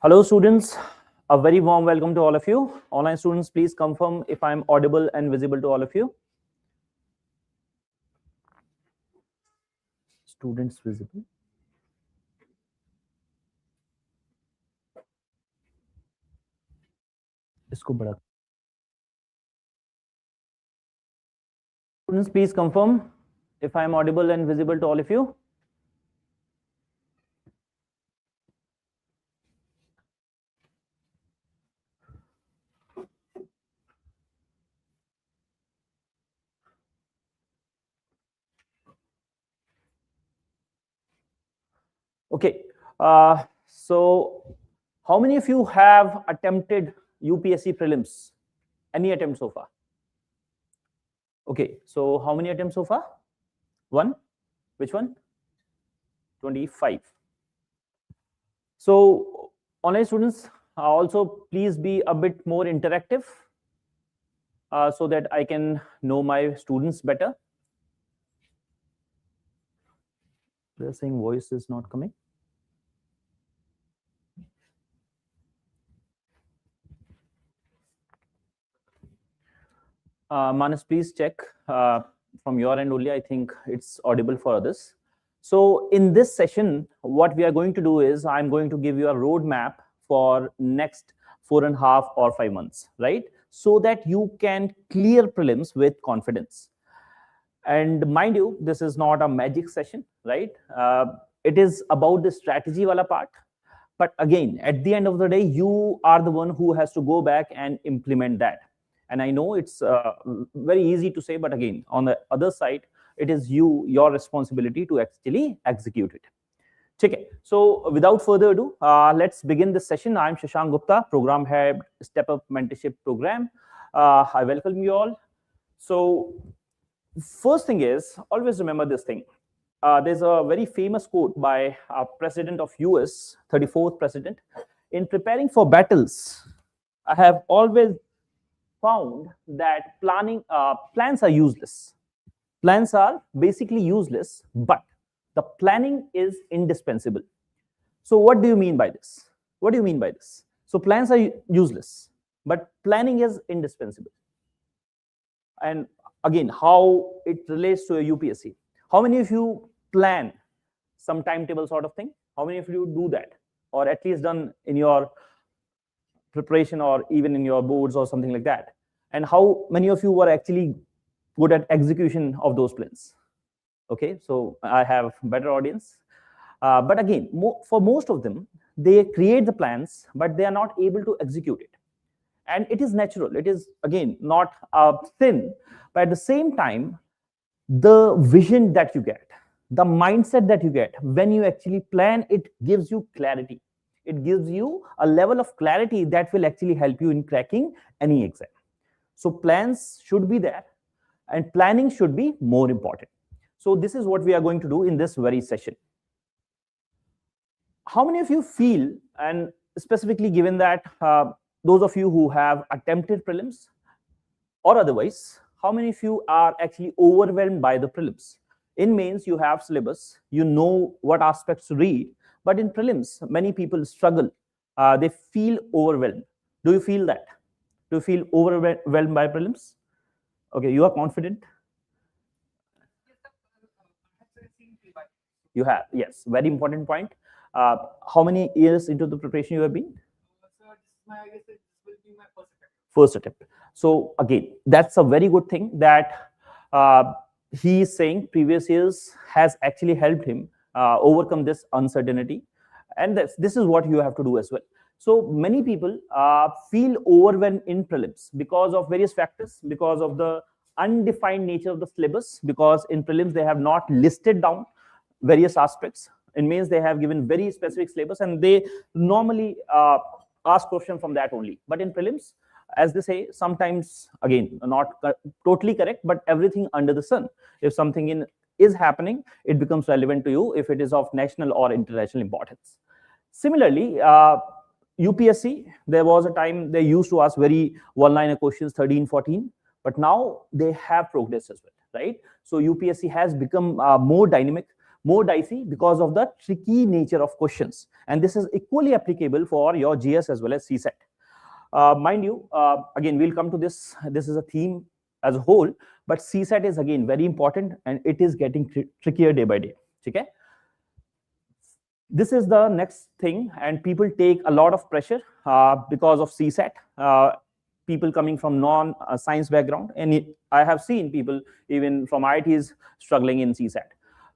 Hello students, a very warm welcome to all of you. Online students, please confirm if I'm audible and visible to all of you. Students visible. इसको बड़ा. Students, please confirm if I'm audible and visible to all of you. Okay, so how many of you have attempted UPSC prelims? Any attempt so far? Okay, so how many attempts so far? One? Which one? 25. So online students, also please be a bit more interactive so that I can know my students better. They're saying voice is not coming. Manas, please check from your end only. I think it's audible for others. So in this session, what we are going to do is I'm going to give you a roadmap for next 4.5 or 5 months, right? So that you can clear prelims with confidence. And mind you, this is not a magic session, right? It is about the strategy wala part. But again, at the end of the day, you are the one who has to go back and implement that. And I know it's very easy to say, but again, on the other side, it is your responsibility to actually execute it. Okay, so without further ado, let's begin this session. I'm Shashank Gupta, Program Head, Step Up Mentorship Program. I welcome you all. So first thing is, always remember this thing. There's a very famous quote by President of US, 34th President. In preparing for battles, I have always found that plans are useless. Plans are basically useless, but the planning is indispensable. So what do you mean by this? What do you mean by this? So plans are useless, but planning is indispensable. And again, how it relates to a UPSC. How many of you plan some timetable sort of thing? How many of you do that? Or at least done in your preparation or even in your boards or something like that? And how many of you were actually good at execution of those plans? Okay, so I have better audience. But again, for most of them, they create the plans, but they are not able to execute it. And it is natural. It is, again, not a sin. But at the same time, the vision that you get, the mindset that you get when you actually plan, it gives you clarity. It gives you a level of clarity that will actually help you in cracking any exam. So plans should be there, and planning should be more important. So this is what we are going to do in this very session. How many of you feel, and specifically given that those of you who have attempted prelims or otherwise, how many of you are actually overwhelmed by the prelims? In mains, you have syllabus, you know what aspects to read, but in prelims, many people struggle. They feel overwhelmed. Do you feel that? Do you feel overwhelmed by prelims? Okay, you are confident? You have, yes, very important point. How many years into the preparation you have been? I guess this will be my first attempt. So again, that's a very good thing that he is saying previous years has actually helped him overcome this uncertainty. And this is what you have to do as well. So many people feel overwhelmed in prelims because of various factors, because of the undefined nature of the syllabus, because in prelims they have not listed down various aspects. It means they have given very specific syllabus, and they normally ask question from that only. But in prelims, as they say, sometimes, again, not totally correct, but everything under the sun. If something is happening, it becomes relevant to you if it is of national or international importance. Similarly, UPSC, there was a time they used to ask very one-liner questions, 13, 14, but now they have progressed as well, right? So UPSC has become more dynamic, more dicey because of the tricky nature of questions. And this is equally applicable for your GS as well as CSAT. Mind you, again, we'll come to this. This is a theme as a whole, but CSAT is again very important, and it is getting trickier day by day. Okay. This is the next thing, and people take a lot of pressure because of CSAT. People coming from non-science background, and I have seen people even from IITs struggling in CSAT.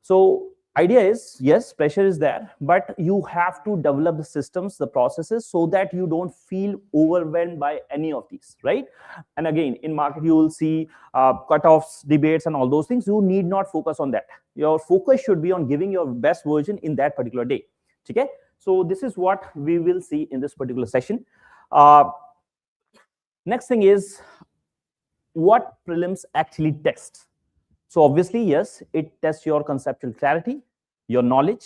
So idea is, yes, pressure is there, but you have to develop the systems, the processes, so that you don't feel overwhelmed by any of these, right? And again, in market, you will see cutoffs, debates, and all those things. You need not focus on that. Your focus should be on giving your best version in that particular day. Okay? So this is what we will see in this particular session. Next thing is what prelims actually tests. So obviously, yes, it tests your conceptual clarity, your knowledge,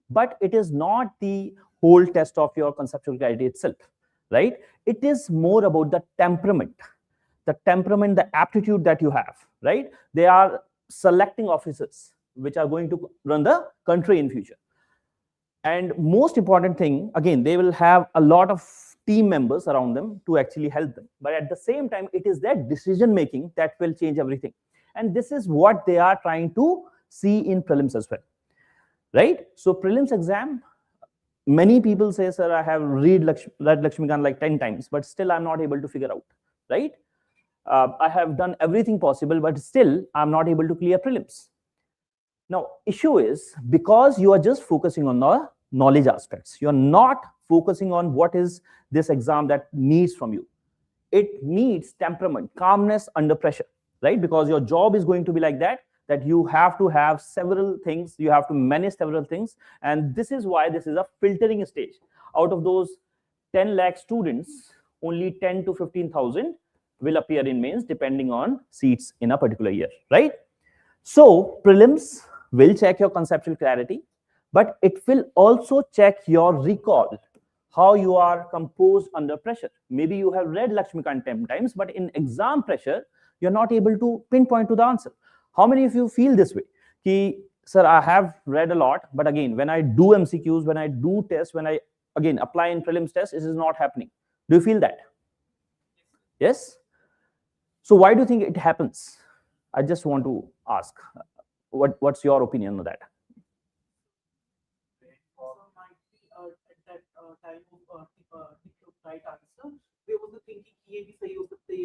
but it is not the whole test of your conceptual clarity itself, right? It is more about the temperament, the aptitude that you have, right? They are selecting officers which are going to run the country in future. And most important thing, again, they will have a lot of team members around them to actually help them. But at the same time, it is their decision making that will change everything. And this is what they are trying to see in prelims as well, right? So prelims exam, many people say, sir, I have read Lakshmikant like 10 times, but still I'm not able to figure out, right? I have done everything possible, but still I'm not able to clear prelims. Now, issue is because you are just focusing on the knowledge aspects. You're not focusing on what is this exam that needs from you. It needs temperament, calmness under pressure, right? Because your job is going to be like that you have to have several things, you have to manage several things. And this is why this is a filtering stage. Out of those 10 lakh students, only 10 to 15,000 will appear in mains depending on seats in a particular year, right? So prelims will check your conceptual clarity, but it will also check your recall, how you are composed under pressure. Maybe you have read Lakshmikant 10 times, but in exam pressure, you're not able to pinpoint to the answer. How many of you feel this way? Ki, sir, I have read a lot, but again, when I do MCQs, when I do tests, when I again apply in prelims test, it is not happening. Do you feel that? Yes? So why do you think it happens? I just want to ask, what's your opinion on that?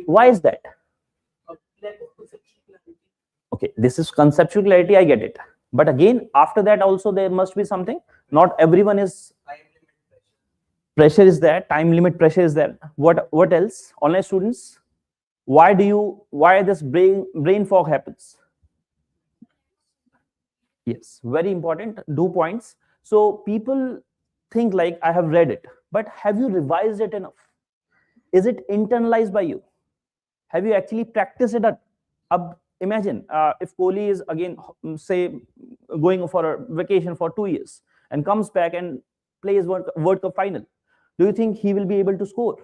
Why is that? Okay, this is conceptual clarity, I get it. But again, after that also there must be something. Not everyone is. Pressure is there, time limit pressure is there. What else? Online students, why this brain fog happens? Yes, very important. Do points. So people think like, I have read it, but have you revised it enough? Is it internalized by you? Have you actually practiced it? Imagine if Kohli is again, say, going for a vacation for 2 years and comes back and plays World Cup final. Do you think he will be able to score?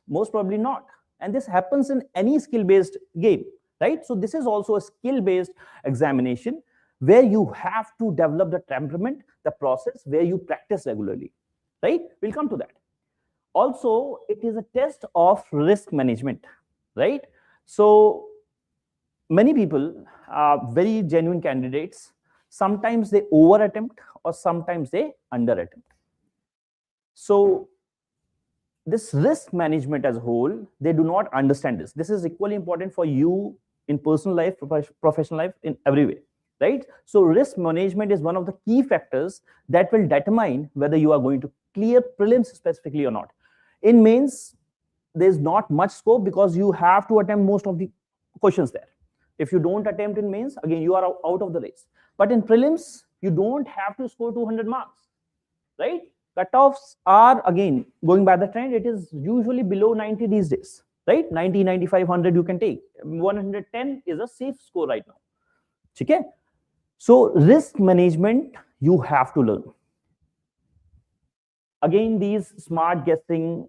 Most probably not. And this happens in any skill-based game, right? So this is also a skill-based examination where you have to develop the temperament, the process where you practice regularly, right? We'll come to that. Also, it is a test of risk management, right? So many people are very genuine candidates. Sometimes they over attempt or sometimes they under attempt. So this risk management as a whole, they do not understand this. This is equally important for you in personal life, professional life, in every way, right? So risk management is one of the key factors that will determine whether you are going to clear prelims specifically or not. In mains, there's not much scope because you have to attempt most of the questions there. If you don't attempt in mains, again, you are out of the race. But in prelims, you don't have to score 200 marks, right? Cutoffs are, again, going by the trend, it is usually below 90 these days, right? 90, 95, 100 you can take. 110 is a safe score right now. Okay? So risk management, you have to learn. Again, these smart guessing,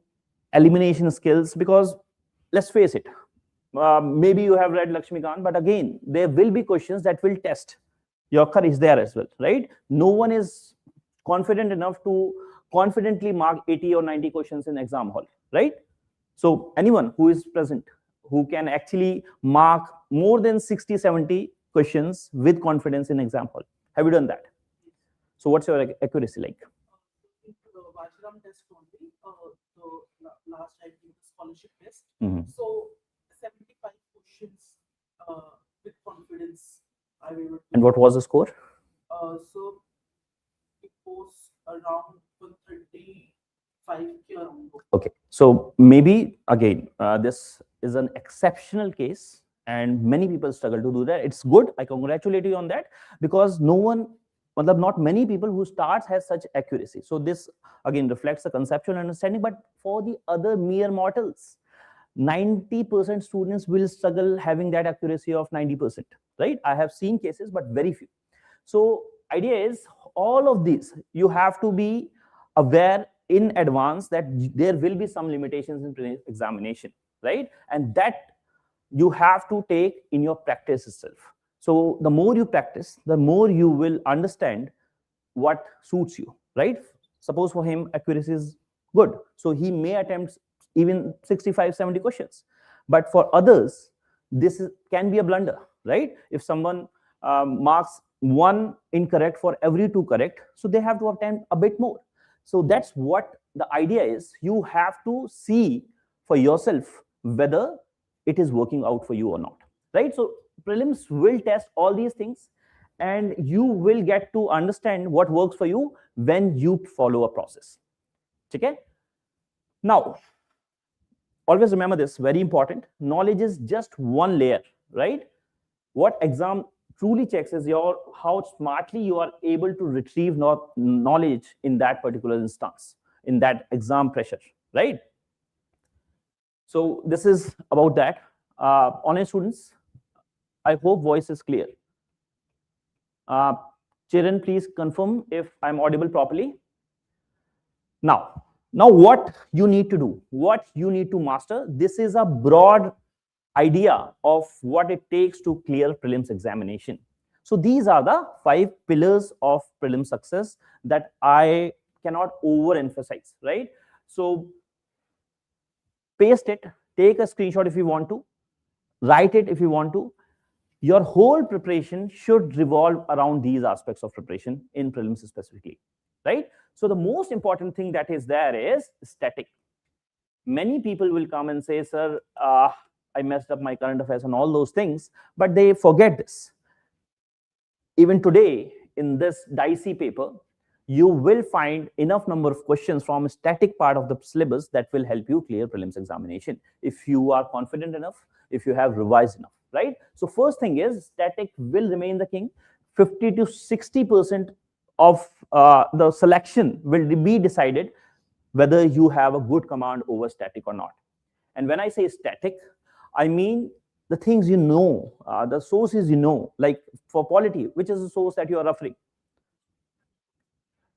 elimination skills, because let's face it, maybe you have read Lakshmikant, but again, there will be questions that will test your courage there as well, right? No one is confident enough to confidently mark 80 or 90 questions in exam hall, right? So anyone who is present, who can actually mark more than 60, 70 questions with confidence in exam hall. Have you done that? So what's your accuracy like? Vajiram test only, the last I did the scholarship test. Mhm. So 75 questions with confidence I will. And what was the score? So it was around 135 around. Okay, so maybe again, this is an exceptional case, and many people struggle to do that. It's good. I congratulate you on that, because no one, matlab, not many people who starts has such accuracy. So this again reflects the conceptual understanding. But for the other mere mortals, 90% students will struggle having that accuracy of 90%. Right? I have seen cases, but very few. So idea is, all of these you have to be aware in advance that there will be some limitations in examination, right? And that you have to take in your practice itself. So the more you practice, the more you will understand what suits you, right? Suppose for him accuracy is good, so he may attempt even 65, 70 questions. But for others, can be a blunder, right? If someone marks one incorrect for every two correct, so they have to attempt a bit more. So that's what the idea is. You have to see for yourself whether it is working out for you or not, right? So prelims will test all these things, and you will get to understand what works for you when you follow a process. Okay? Now, always remember this, very important. Knowledge is just one layer, right? What exam truly checks is your how smartly you are able to retrieve knowledge in that particular instance, in that exam pressure, right? So this is about that. Honest students, I hope voice is clear. Chiran, please confirm if I'm audible properly. Now what you need to do, what you need to master, this is a broad idea of what it takes to clear prelims examination. So these are the 5 pillars of prelim success that I cannot overemphasize, right? So paste it, take a screenshot if you want to, write it if you want to. Your whole preparation should revolve around these aspects of preparation in prelims specifically, right? So the most important thing that is there is static. Many people will come and say, sir, I messed up my current affairs and all those things, but they forget this. Even today, in this dicey paper, you will find enough number of questions from a static part of the syllabus that will help you clear prelims examination if you are confident enough, if you have revised enough, right? So first thing is, static will remain the king. 50 to 60% of the selection will be decided whether you have a good command over static or not. And when I say static, I mean the things you know, the sources you know, like for polity, which is the source that you are referring.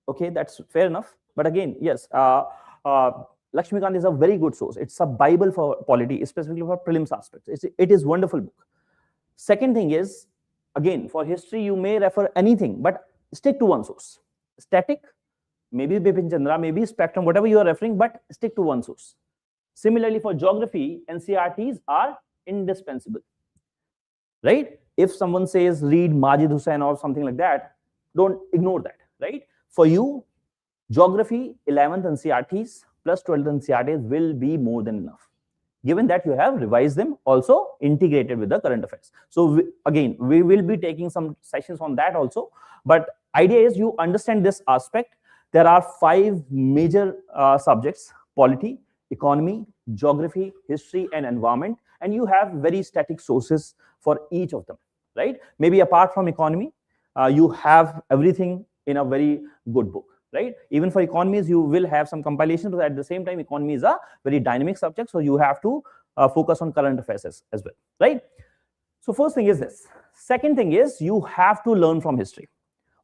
Okay, that's fair enough. But again, yes, Lakshmikant is a very good source. It's a Bible for polity, specifically for prelims aspects. It is wonderful book. Second thing is, again, for history, you may refer anything, but stick to one source. Static, maybe Bipin Chandra, maybe Spectrum, whatever you are referring, but stick to one source. Similarly, for geography, NCRTs are indispensable, right? If someone says read Majid Hussain or something like that, don't ignore that, right? For you, geography, 11th NCRTs plus 12th NCRTs will be more than enough, given that you have revised them, also integrated with the current affairs. So again, we will be taking some sessions on that also. But idea is you understand this aspect. There are 5 major subjects: polity, economy, geography, history, and environment. And you have very static sources for each of them, right? Maybe apart from economy, you have everything in a very good book, right? Even for economies, you will have some compilations, but at the same time, economy is a very dynamic subject, so you have to focus on current affairs as well, right? So first thing is this. Second thing is, you have to learn from history.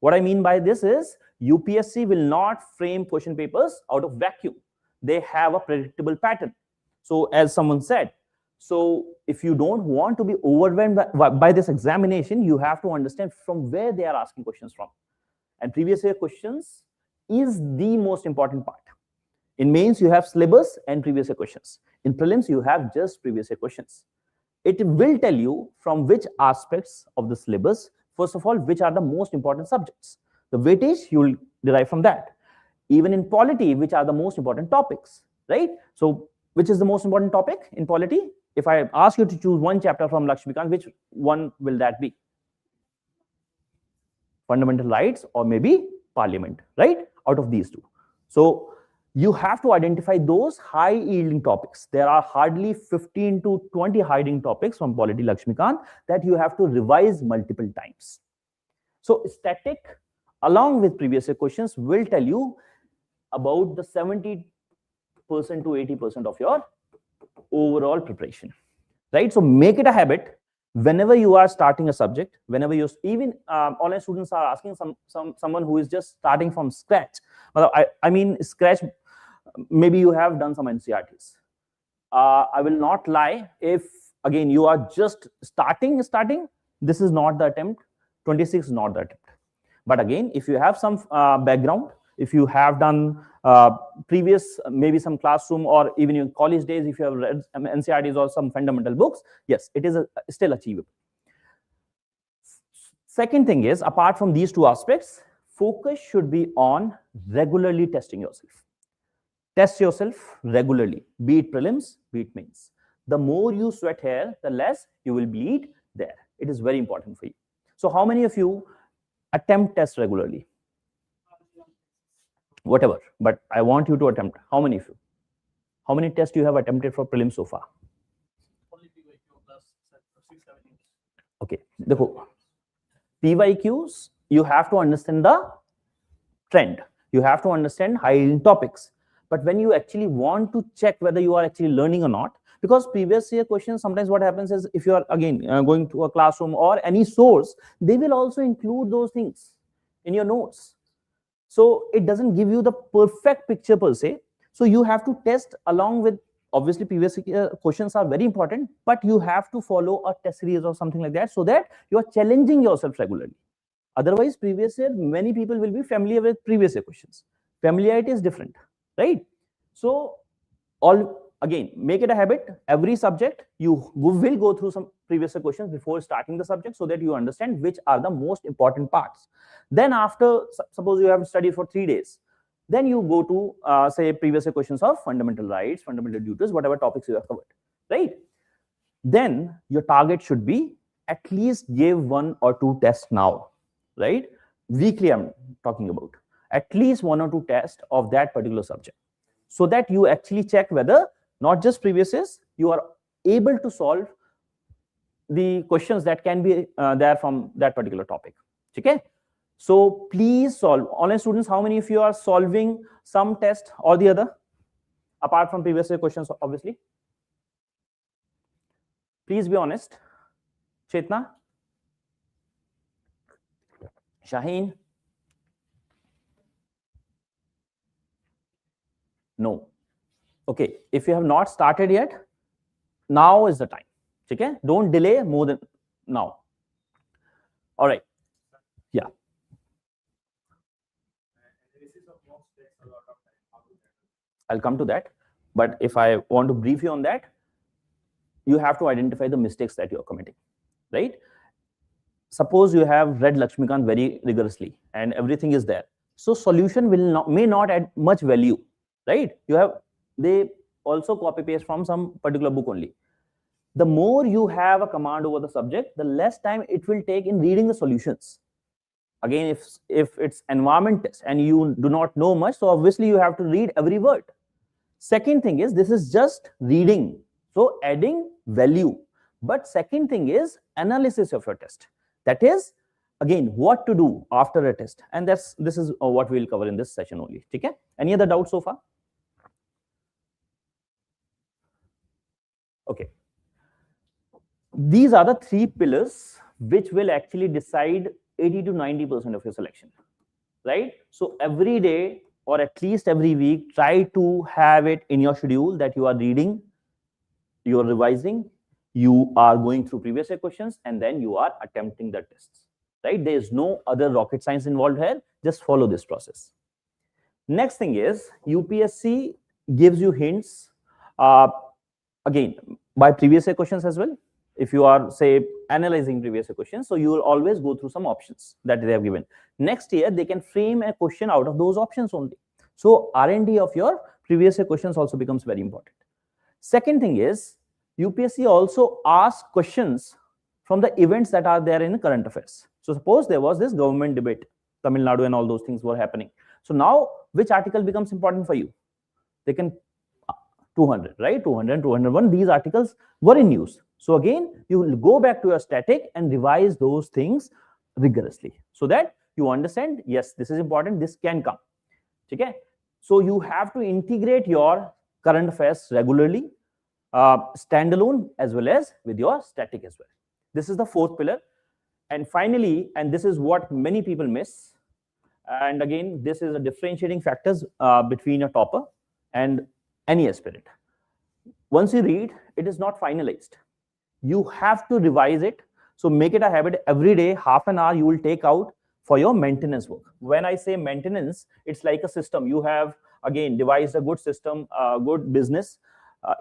What I mean by this is, UPSC will not frame question papers out of vacuum. They have a predictable pattern. So as someone said, So if you don't want to be overwhelmed by this examination, you have to understand from where they are asking questions from. And previous year questions is the most important part. In mains, you have syllabus and previous year questions. In prelims, you have just previous year questions. It will tell you from which aspects of the syllabus, first of all, which are the most important subjects. The weightage you will derive from that. Even in polity, which are the most important topics, right? So which is the most important topic in polity? If I ask you to choose one chapter from Lakshmikant, which one will that be? Fundamental rights or maybe parliament, right? Out of these two. So you have to identify those high yielding topics. There are hardly 15 to 20 high yielding topics from polity Lakshmikant that you have to revise multiple times. So static along with previous year questions will tell you about the 70% to 80% of your overall preparation, right? So make it a habit whenever you are starting a subject, whenever you even online students are asking someone who is just starting from scratch. I mean scratch. Maybe you have done some NCRTs. I will not lie. If again you are just starting, this is not the attempt. 26 is not the attempt. But again, if you have some background, if you have done previous, maybe some classroom or even in college days, if you have read NCRTs or some fundamental books, yes, it is still achievable. Second thing is, apart from these two aspects, focus should be on regularly testing yourself. Test yourself regularly, be it prelims, be it mains. The more you sweat here, the less you will bleed there. It is very important for you. So how many of you attempt tests regularly? Whatever, but I want you to attempt. How many of you? How many tests you have attempted for prelims so far? Only PYQ plus 6, 7 years. Okay, देखो, PYQs, you have to understand the trend. You have to understand high-yielding topics. But when you actually want to check whether you are actually learning or not, because previous year questions, sometimes what happens is if you are again going to a classroom or any source, they will also include those things in your notes. So it doesn't give you the perfect picture per se. So you have to test along with, obviously previous questions are very important, but you have to follow a test series or something like that so that you are challenging yourself regularly. Otherwise, previous year, many people will be familiar with previous year questions. Familiarity is different, right? So again, make it a habit. Every subject, you will go through some previous year questions before starting the subject so that you understand which are the most important parts. Then after, suppose you have studied for 3 days, then you go to say previous year questions of fundamental rights, fundamental duties, whatever topics you have covered, right? Then your target should be at least give 1 or 2 tests now, right? Weekly I'm talking about. At least 1 or 2 tests of that particular subject so that you actually check whether not just previous years, you are able to solve the questions that can be there from that particular topic. Okay? So please solve. Online students, how many of you are solving some test or the other? Apart from previous year questions, obviously. Please be honest. Chetna? Shaheen? No. Okay, if you have not started yet, now is the time. Okay? Don't delay more than now. All right. Yeah. I'll come to that. But if I want to brief you on that, you have to identify the mistakes that you're committing, right? Suppose you have read Lakshmikant very rigorously and everything is there. So solution may not add much value, right? They also copy paste from some particular book only. The more you have a command over the subject, the less time it will take in reading the solutions. Again, if it's environment test and you do not know much, so obviously you have to read every word. Second thing is, this is just reading, so adding value. But second thing is analysis of your test. That is, again, what to do after a test. And this is what we'll cover in this session only. Okay? Any other doubts so far? Okay. These are the 3 pillars which will actually decide 80 to 90% of your selection, right? So every day or at least every week, try to have it in your schedule that you are reading, you are revising, You are going through previous year questions and then you are attempting the tests, right? There is no other rocket science involved here. Just follow this process. Next thing is UPSC gives you hints, again, by previous year questions as well. If you are, say, analyzing previous year questions, so you will always go through some options that they have given. Next year, they can frame a question out of those options only. So R&D of your previous year questions also becomes very important. Second thing is, UPSC also asks questions from the events that are there in current affairs. So suppose there was this government debate, Tamil Nadu and all those things were happening. So now, which article becomes important for you? They can 200, right? 200, 201, these articles were in news. So again, you will go back to your static and revise those things rigorously so that you understand, yes, this is important, this can come. Okay? So you have to integrate your current affairs regularly, standalone as well as with your static as well. This is the fourth pillar. And finally, and this is what many people miss, and again, this is a differentiating factors between a topper and any aspirant. Once you read, it is not finalized. You have to revise it. So make it a habit. Every day, half an hour you will take out for your maintenance work. When I say maintenance, it's like a system. You have, again, devised a good system, good business.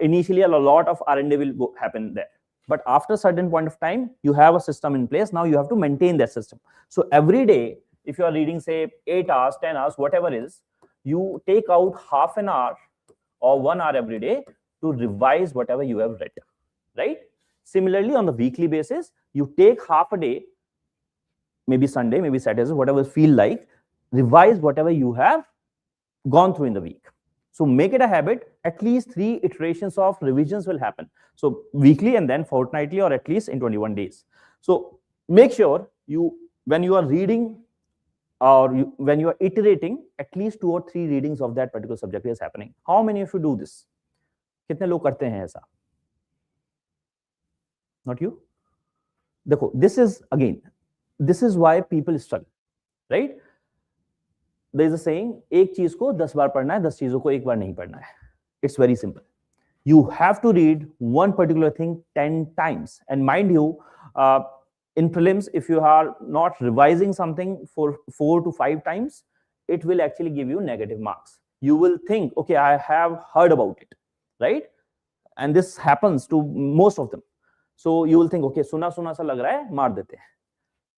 Initially, a lot of R&D will happen there. But after a certain point of time, you have a system in place. Now you have to maintain that system. So every day, if you are reading, say, 8 hours, 10 hours, whatever it is, you take out half an hour or 1 hour every day to revise whatever you have read, right? Similarly, on the weekly basis, you take half a day, maybe Sunday, maybe Saturday, whatever feel like, revise whatever you have gone through in the week. So make it a habit. At least 3 iterations of revisions will happen. So weekly and then fortnightly, or at least in 21 days. So make sure you, when you are reading or when you are iterating, at least 2 or 3 readings of that particular subject is happening. How many of you do this? कितने लोग करते हैं ऐसा? Not you? देखो, this is again, this is why people struggle, right? There is a saying, एक चीज को 10 बार पढ़ना है, 10 चीजों को एक बार नहीं पढ़ना है. It's very simple. You have to read one particular thing 10 times. And mind you, in prelims, if you are not revising something for 4 to 5 times, it will actually give you negative marks. You will think, okay, I have heard about it, right? And this happens to most of them. So you will think, okay, सुना सुना सा लग रहा है, मार देते हैं.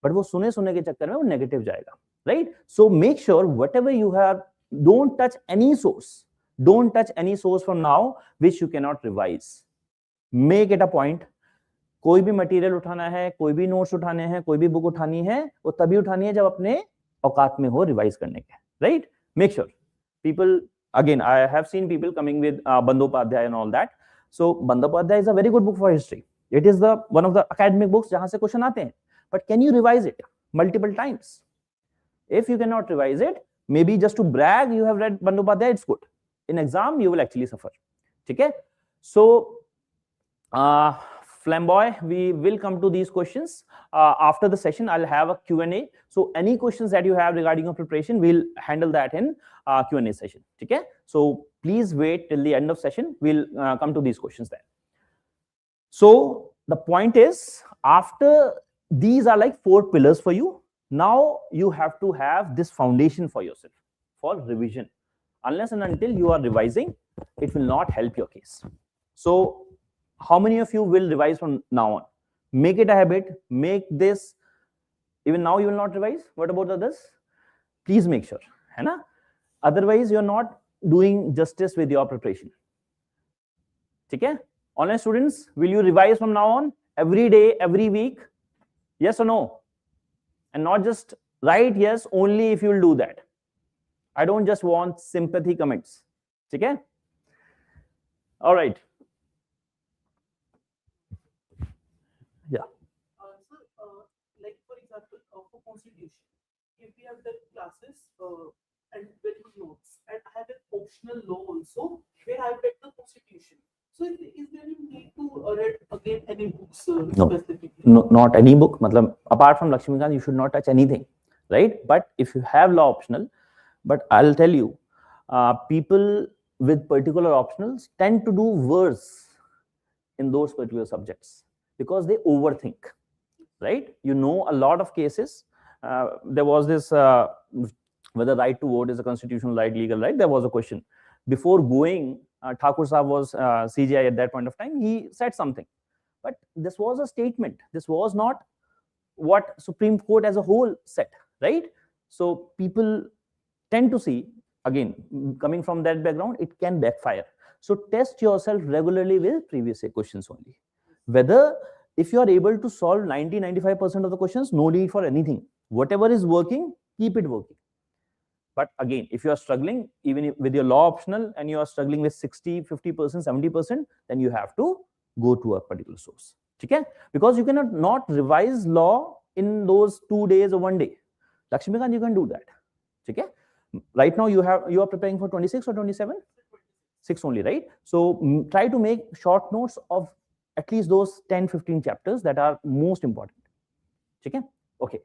But वो सुने सुने के चक्कर में वो negative जाएगा, right? So make sure whatever you have, don't touch any source. Don't touch any source from now which you cannot revise. Make it a point. कोई भी मटेरियल उठाना है, कोई भी नोट्स उठाने हैं, कोई भी बुक उठानी है, वो तभी उठानी है जब अपने औकात में हो रिवाइज करने के, right? Make sure. People, again, I have seen people coming with Bandyopadhyay and all that. So Bandyopadhyay is a very good book for history. It is the one of the academic books जहां से question आते हैं. But can you revise it multiple times? If you cannot revise it, maybe just to brag you have read Bandyopadhyay, it's good. In exam, you will actually suffer. Okay? So, Flamboy, we will come to these questions. After the session, I'll have a Q&A. So, any questions that you have regarding your preparation, we'll handle that in Q&A session. Okay? So, please wait till the end of session. We'll come to these questions then. So, the point is, after these are like 4 pillars for you. Now, you have to have this foundation for yourself for revision. Unless and until you are revising, it will not help your case. So, how many of you will revise from now on? Make it a habit. Make this. Even now, you will not revise. What about others? Please make sure. है ना? Otherwise, you are not doing justice with your preparation. ठीक है? Online students, will you revise from now on? Every day, every week? Yes or no? And not just write yes only if you will do that. I don't just want sympathy comments. Okay? All right. Yeah. So, like for example, for constitution, if we have the classes and very good notes, and I have an optional law also where I read the constitution. So, is there any need to read again any books No. specifically? No, not any book. Matlab, apart from Lakshmikant, you should not touch anything, right? But if you have law optional, but I'll tell you, people with particular optionals tend to do worse in those particular subjects. because they overthink, right? You know, a lot of cases. There was this whether right to vote is a constitutional right, legal right. There was a question before going. Thakur Sahab was CGI at that point of time. He said something, but this was a statement. This was not what Supreme Court as a whole said, right? So people tend to see, again, coming from that background, it can backfire. So test yourself regularly with previous year questions only. Whether if you are able to solve 90-95% of the questions, no need for anything. Whatever is working, keep it working. But again, if you are struggling, even with your law optional, and you are struggling with 60, 50%, 70%, then you have to go to a particular source. Okay? Because you cannot not revise law in those 2 days or 1 day. Lakshmikant, you can do that. Okay? Right now you are preparing for 26 or 27? 6 only, right? So try to make short notes of at least those 10-15 chapters that are most important. Okay? Okay.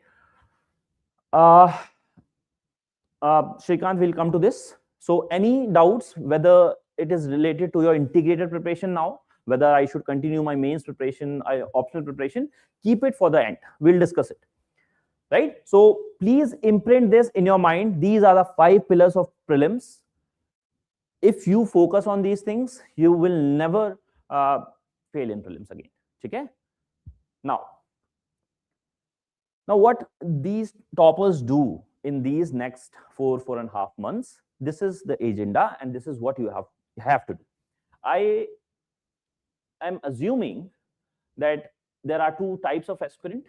Shrikant will come to this. So any doubts whether it is related to your integrated preparation now, whether I should continue my mains preparation, optional preparation, keep it for the end. We'll discuss it. Right? So please imprint this in your mind. These are the 5 pillars of prelims. If you focus on these things, you will never fail in prelims again. Okay? Now what these toppers do in these next 4.5 months, this is the agenda, and this is what you have to do. I am assuming that there are 2 types of aspirant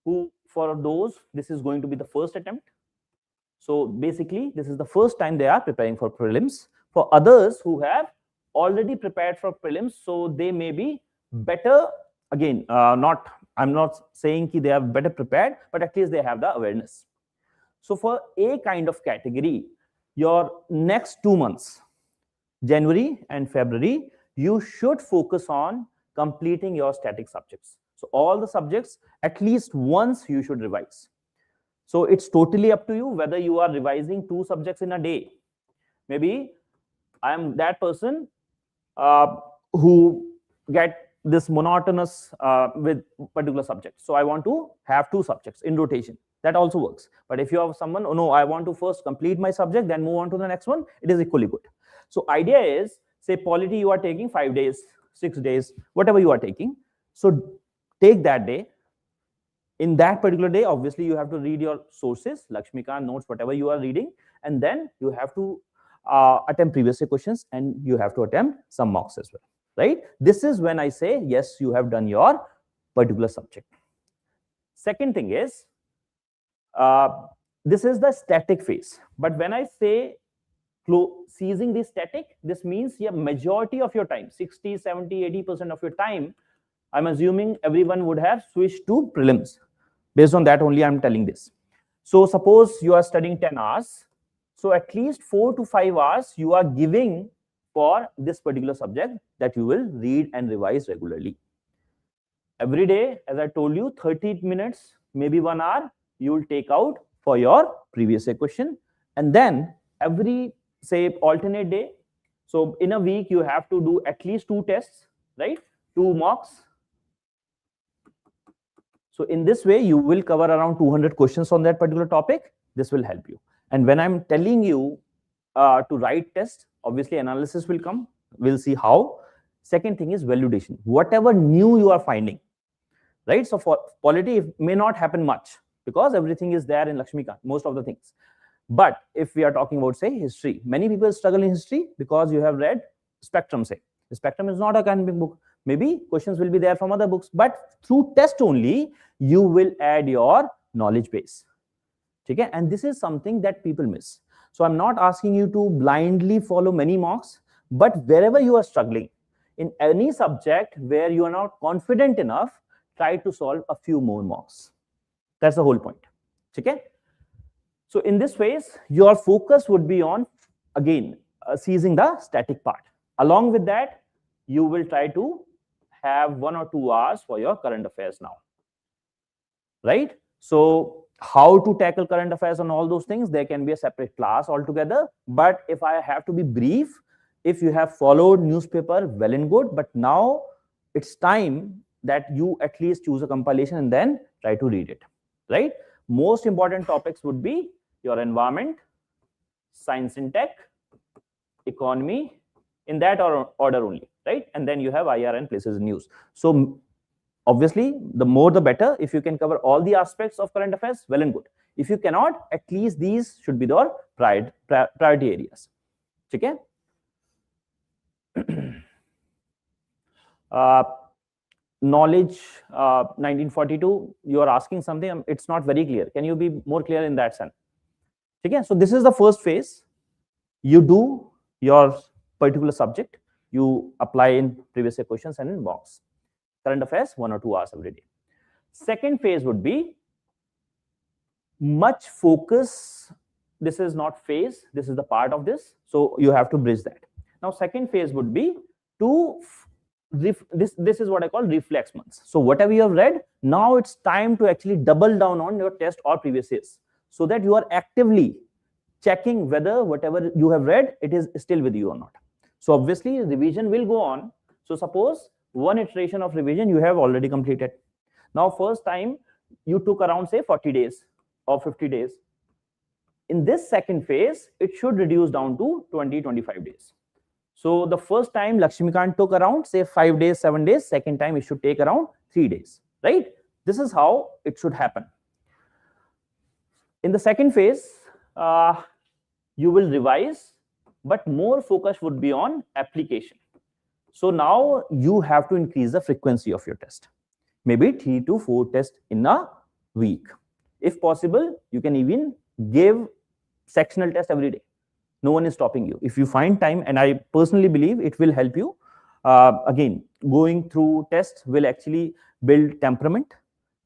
who, for those, this is going to be the first attempt. So basically, this is the first time they are preparing for prelims. For others who have already prepared for prelims, so they may be better. Again, I'm not saying they are better prepared, but at least they have the awareness. So for a kind of category, your next 2 months, January and February, you should focus on completing your static subjects. So all the subjects, at least once you should revise. So it's totally up to you whether you are revising 2 subjects in a day. Maybe I am that person who get this monotonous with particular subjects. So I want to have 2 subjects in rotation. That also works. But if you have someone, oh no, I want to first complete my subject, then move on to the next one, it is equally good. So idea is, say polity you are taking 5 days, 6 days, whatever you are taking. So take that day. In that particular day, obviously you have to read your sources, Lakshmikant notes, whatever you are reading, and then you have to attempt previous year questions, and you have to attempt some mocks as well, right? This is when I say, yes, you have done your particular subject. Second thing is, this is the static phase. But when I say ceasing the static, this means your majority of your time, 60, 70, 80% of your time, I'm assuming everyone would have switched to prelims. Based on that only I'm telling this. So suppose you are studying 10 hours. So at least 4 to 5 hours you are giving for this particular subject that you will read and revise regularly. Every day, as I told you, 30 minutes, maybe 1 hour, you will take out for your previous year question. And then every, say, alternate day, so in a week, you have to do at least 2 tests, right? 2 mocks. So in this way, you will cover around 200 questions on that particular topic. This will help you. And when I'm telling you to write tests, obviously analysis will come. We'll see how. Second thing is validation. Whatever new you are finding, right? So for polity, it may not happen much because everything is there in Lakshmikant, most of the things. But if we are talking about, say, history, many people struggle in history because you have read Spectrum, say. The Spectrum is not a academic book. Maybe questions will be there from other books, but through test only, you will add your knowledge base. Okay? And this is something that people miss. So I'm not asking you to blindly follow many mocks, but wherever you are struggling, in any subject where you are not confident enough, try to solve a few more mocks. That's the whole point. Okay? So in this phase, your focus would be on, again, seizing the static part. Along with that, you will try to have 1 or 2 hours for your current affairs now. Right? So how to tackle current affairs and all those things, there can be a separate class altogether. But if I have to be brief, if you have followed newspaper, well and good. But now it's time that you at least choose a compilation and then try to read it, right? Most important topics would be your environment, science and tech, economy, in that order only, right? And then you have IR and places in news. So obviously, the more the better. If you can cover all the aspects of current affairs, well and good. If you cannot, at least these should be your priority areas. Okay? Knowledge 1942, you are asking something, it's not very clear. Can you be more clear in that sense? Okay? So this is the first phase. You do your particular subject, you apply in previous year questions and in box. Current affairs, 1 or 2 hours every day. Second phase would be much focus. This is not phase, this is the part of this. So you have to bridge that. Now, second phase would be to this is what I call reflex months. So whatever you have read, now it's time to actually double down on your test or previous years, so that you are actively checking whether whatever you have read, it is still with you or not. So obviously revision will go on. So suppose one iteration of revision you have already completed. Now first time you took around say 40 days or 50 days. In this second phase, it should reduce down to 20-25 days. So the first time Lakshmikant took around say 5 days, 7 days. Second time it should take around 3 days, right? This is how it should happen. In the second phase, you will revise, but more focus would be on application. So now you have to increase the frequency of your test. Maybe 3 to 4 tests in a week. If possible, you can even give sectional test every day. No one is stopping you. If you find time, and I personally believe it will help you. Again, going through tests will actually build temperament.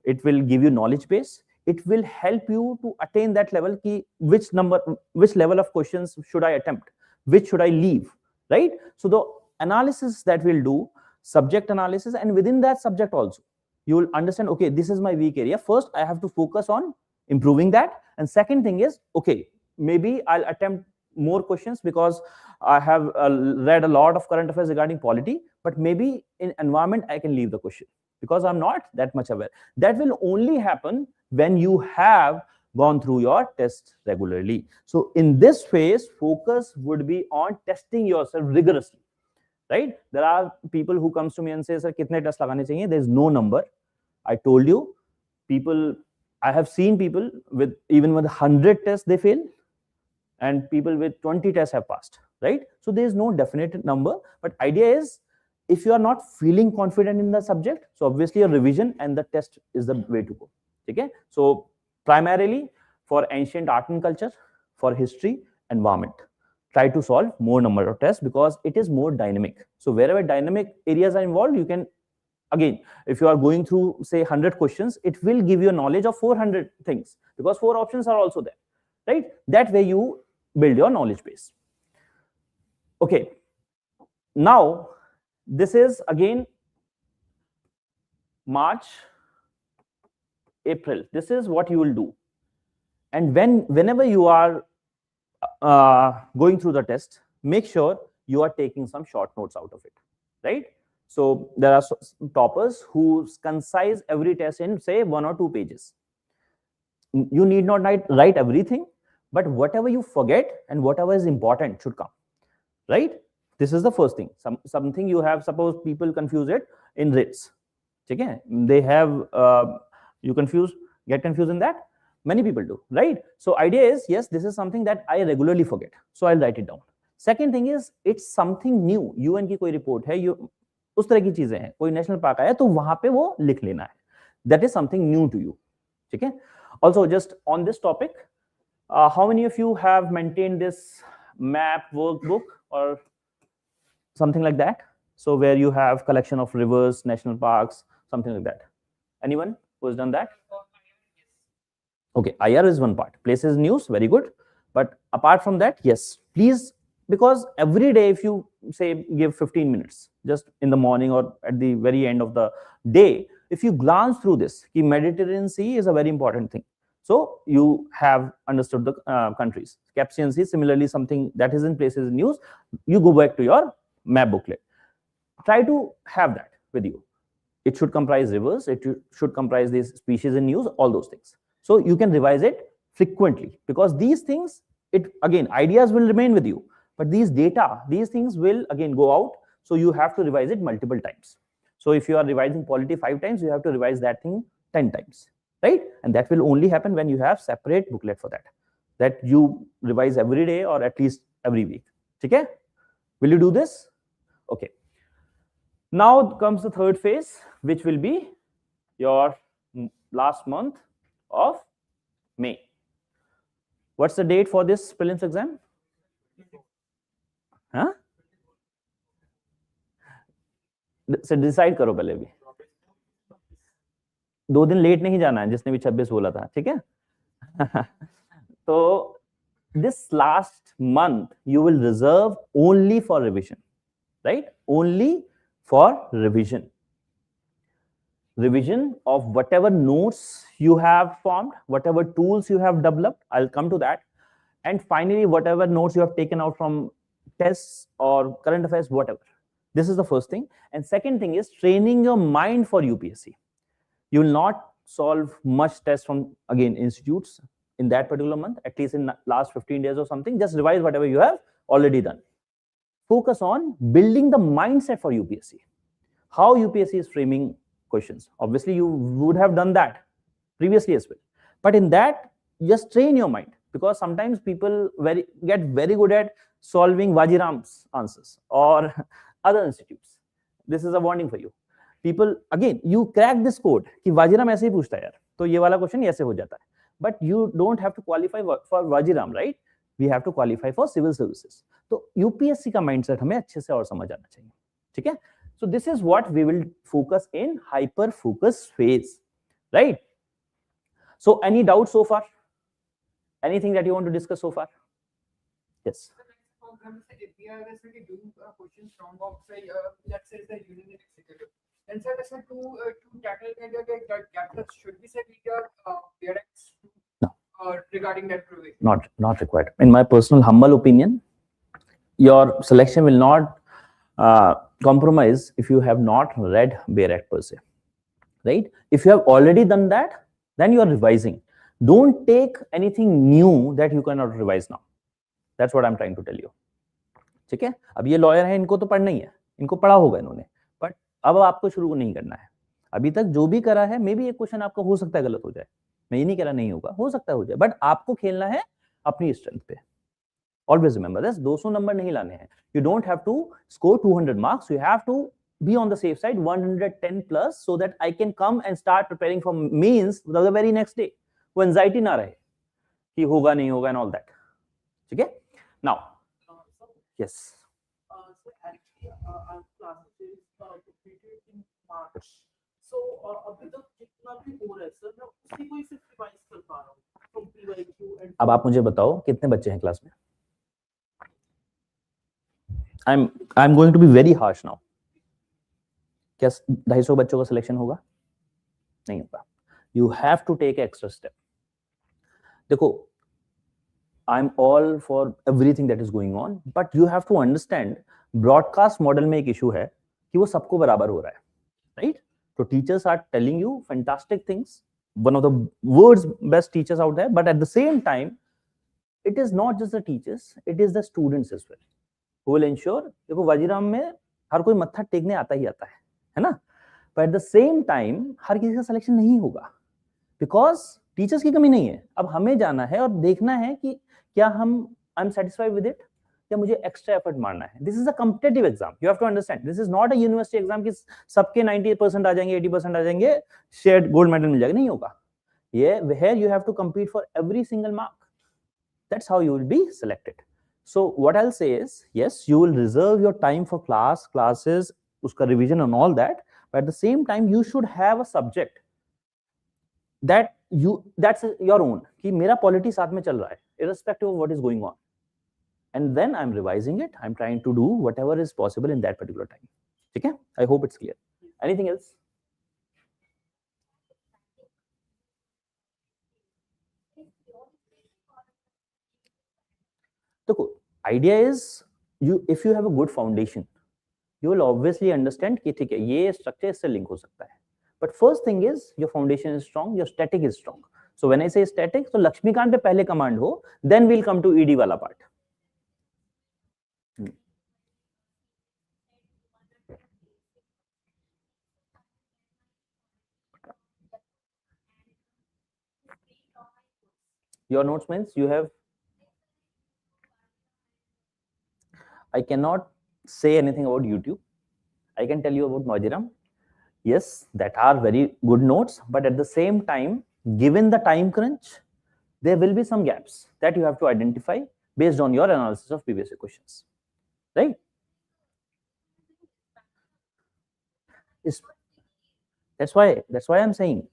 It will give you knowledge base. It will help you to attain that level. Which level of questions should I attempt? Which should I leave? Right? So the analysis that we'll do, subject analysis, and within that subject also, you will understand, okay, this is my weak area. First, I have to focus on improving that. And second thing is, okay, maybe I'll attempt more questions because I have read a lot of current affairs regarding polity, but maybe in environment, I can leave the question because I'm not that much aware. That will only happen when you have gone through your tests regularly. So in this phase, focus would be on testing yourself rigorously, right? There are people who comes to me and say, sir, kitne tests lagane chahiye? There's no number. I told you, I have seen people even with 100 tests, they fail. And people with 20 tests have passed, right? So there is no definite number, but idea is if you are not feeling confident in the subject, so obviously a revision and the test is the way to go. Okay? So primarily for ancient art and culture, for history, environment, try to solve more number of tests because it is more dynamic. So wherever dynamic areas are involved, you can, again, if you are going through say 100 questions, it will give you a knowledge of 400 things because 4 options are also there, right? That way you build your knowledge base. Okay, now this is again March, April. This is what you will do. And whenever you are going through the test, make sure you are taking some short notes out of it, right? So there are toppers who concise every test in say 1 or 2 pages. You need not write everything, but whatever you forget and whatever is important should come, right? This is the first thing. Something you have, suppose people confuse it in writs. Okay? They have, get confused in that? Many people do, right? So idea is, yes, this is something that I regularly forget. So I'll write it down. Second thing is, it's something new. UN की कोई report है, उस तरह की चीजें हैं, कोई national park आया तो वहां पे वो लिख लेना है. That is something new to you. Okay? Also, just on this topic, how many of you have maintained this map workbook or something like that? So where you have collection of rivers, national parks, something like that. Anyone who has done that? Okay, IR is one part. Places news, very good. But apart from that, yes, please, because every day if you say give 15 minutes, just in the morning or at the very end of the day, if you glance through this, the Mediterranean Sea is a very important thing. So you have understood the countries. Caspian Sea, similarly, something that is in places news, you go back to your map booklet. Try to have that with you. it should comprise rivers, it should comprise these species in news, all those things. So you can revise it frequently, because these things, it again, ideas will remain with you, but these data, these things will again go out, so you have to revise it multiple times. So if you are revising polity 5 times, you have to revise that thing 10 times, right? And that will only happen when you have separate booklet for that you revise every day or at least every week. Okay, will you do this? Okay, now comes the third phase, which will be your last month of May. What's the date for this prelims exam? हाँ? से decide करो पहले भी, 2 दिन late नहीं जाना है, जिसने भी 26 बोला था, ठीक है? तो this last month you will reserve only for revision, right? Only for revision of whatever notes you have formed, whatever tools you have developed, I'll come to that, and finally whatever notes you have taken out from tests or current affairs, whatever. This is the first thing. And second thing is training your mind for UPSC. You will not solve much tests from, again, institutes in that particular month, at least in the last 15 days or something. Just revise whatever you have already done. Focus on building the mindset for UPSC. How UPSC is framing questions. Obviously, you would have done that previously as well. But in that, just train your mind, because sometimes people get very good at solving Vajiram's answers or other institutes. This is a warning for you. People, again, you crack this code कि Vajiram ऐसे ही पूछता है यार, तो ये वाला question ऐसे हो जाता है. But you don't have to qualify for Vajiram, right? We have to qualify for civil services. तो UPSC का mindset हमें अच्छे से और समझ आना चाहिए, ठीक है? So this is what we will focus in hyper focus phase, right? So any doubts so far? Anything that you want to discuss so far? Yes. If we are doing questions from let's say the union executive, then sir, to tackle that gap, should we say we are parents? No. Regarding that provision? Not required. In my personal humble opinion, your selection will not compromise if you have not read BERET per se, right? If you have already done that, then you are revising. Don't take anything new that you cannot revise now. That's what I'm trying to tell you. ठीक है? अब ये lawyer है, इनको तो पढ़ना ही है, इनको पढ़ा होगा इन्होंने, बट अब आपको शुरू नहीं करना है. अभी तक जो भी करा है, मे बी एक क्वेश्चन आपका हो सकता है गलत हो जाए, मैं ये नहीं कह रहा नहीं होगा, हो सकता है हो जाए, बट आपको खेलना है अपनी स्ट्रेंथ पे. Always remember this, 200 नंबर नहीं लाने हैं. You don't have to score 200 marks. You have to be on the safe side, 110 plus, so that I can come and start preparing for means the very next day. वो anxiety ना रहे कि होगा नहीं होगा and all that. ठीक है? Now, yes. So actually, our classes completed in March. So अभी तक जितना भी हो रहा है सर, मैं उसी को ही सिर्फ रिवाइज कर पा रहा हूँ from PYQ and. अब आप मुझे बताओ कितने बच्चे हैं क्लास में? I'm going to be very harsh now. क्या 250 बच्चों का सिलेक्शन होगा? नहीं होगा. You have to take an extra step. देखो, I'm all for everything that is going on, but you have to understand broadcast model में एक issue है कि वो सबको बराबर हो रहा है, right? So teachers are telling you fantastic things, one of the world's best teachers out there, but at the same time, it is not just the teachers, it is the students as well who will ensure. देखो वाजीराम में हर कोई मत्था टेकने आता है ना? But at the same time, हर किसी का सिलेक्शन नहीं होगा, because टीचर्स की कमी नहीं है. अब हमें जाना है और देखना है कि क्या I am satisfied with it, या मुझे एक्स्ट्रा एफर्ट मारना है. This is a competitive exam, you have to understand. This is not a university exam कि सबके 90% आ जाएंगे, 80% आ जाएंगे, शेयर्ड गोल्ड मेडल मिल जाएगा. नहीं होगा ये. Where you have to compete for every single mark. That's how you will be selected. So what I'll say is, yes, you will reserve your time for classes, uska revision and all that, but at the same time you should have a subject that's your own, कि मेरा polity साथ में चल रहा है, irrespective of what is going on, and then I'm revising it. I'm trying to do whatever is possible in that particular time. ठीक है? I hope it's clear. Anything else? देखो, idea is if you have a good foundation, you will obviously understand कि ठीक है ये structure इससे link हो सकता है. But first thing is your foundation is strong, your static is strong. So when I say static, so Laxmikant पे पहले command हो, then we'll come to ED वाला part. Your notes means you have. I cannot say anything about YouTube. I can tell you about Vajiram. Yes, that are very good notes, but at the same time, given the time crunch, there will be some gaps that you have to identify based on your analysis of previous questions, right? That's why I'm saying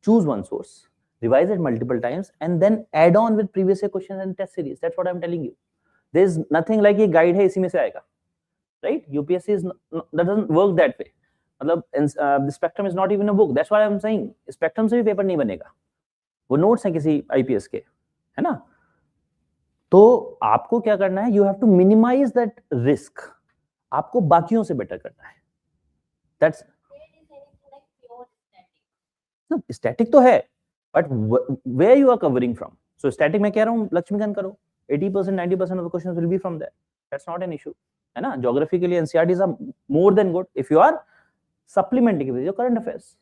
choose one source, revise it multiple times, and then add on with previous year questions and test series. That's what I'm telling you. There's nothing like a guide है इसी में से आएगा, right? UPSC is that doesn't work that way. मतलब the spectrum is not even a book. That's why I'm saying spectrum से भी paper नहीं बनेगा. वो नोट्स हैं किसी IPS के, है ना? तो आपको क्या करना है? You have to minimize that risk. आपको बाकियों से बेटर करना है. That's no, static तो है, but where you are covering from? So static में कह रहा हूँ लक्ष्मीकांत करो. 80%, 90% of the questions will be from there. That's not an issue. है ना? Geography के लिए NCERTs are more than good if you are supplementing with your current affairs,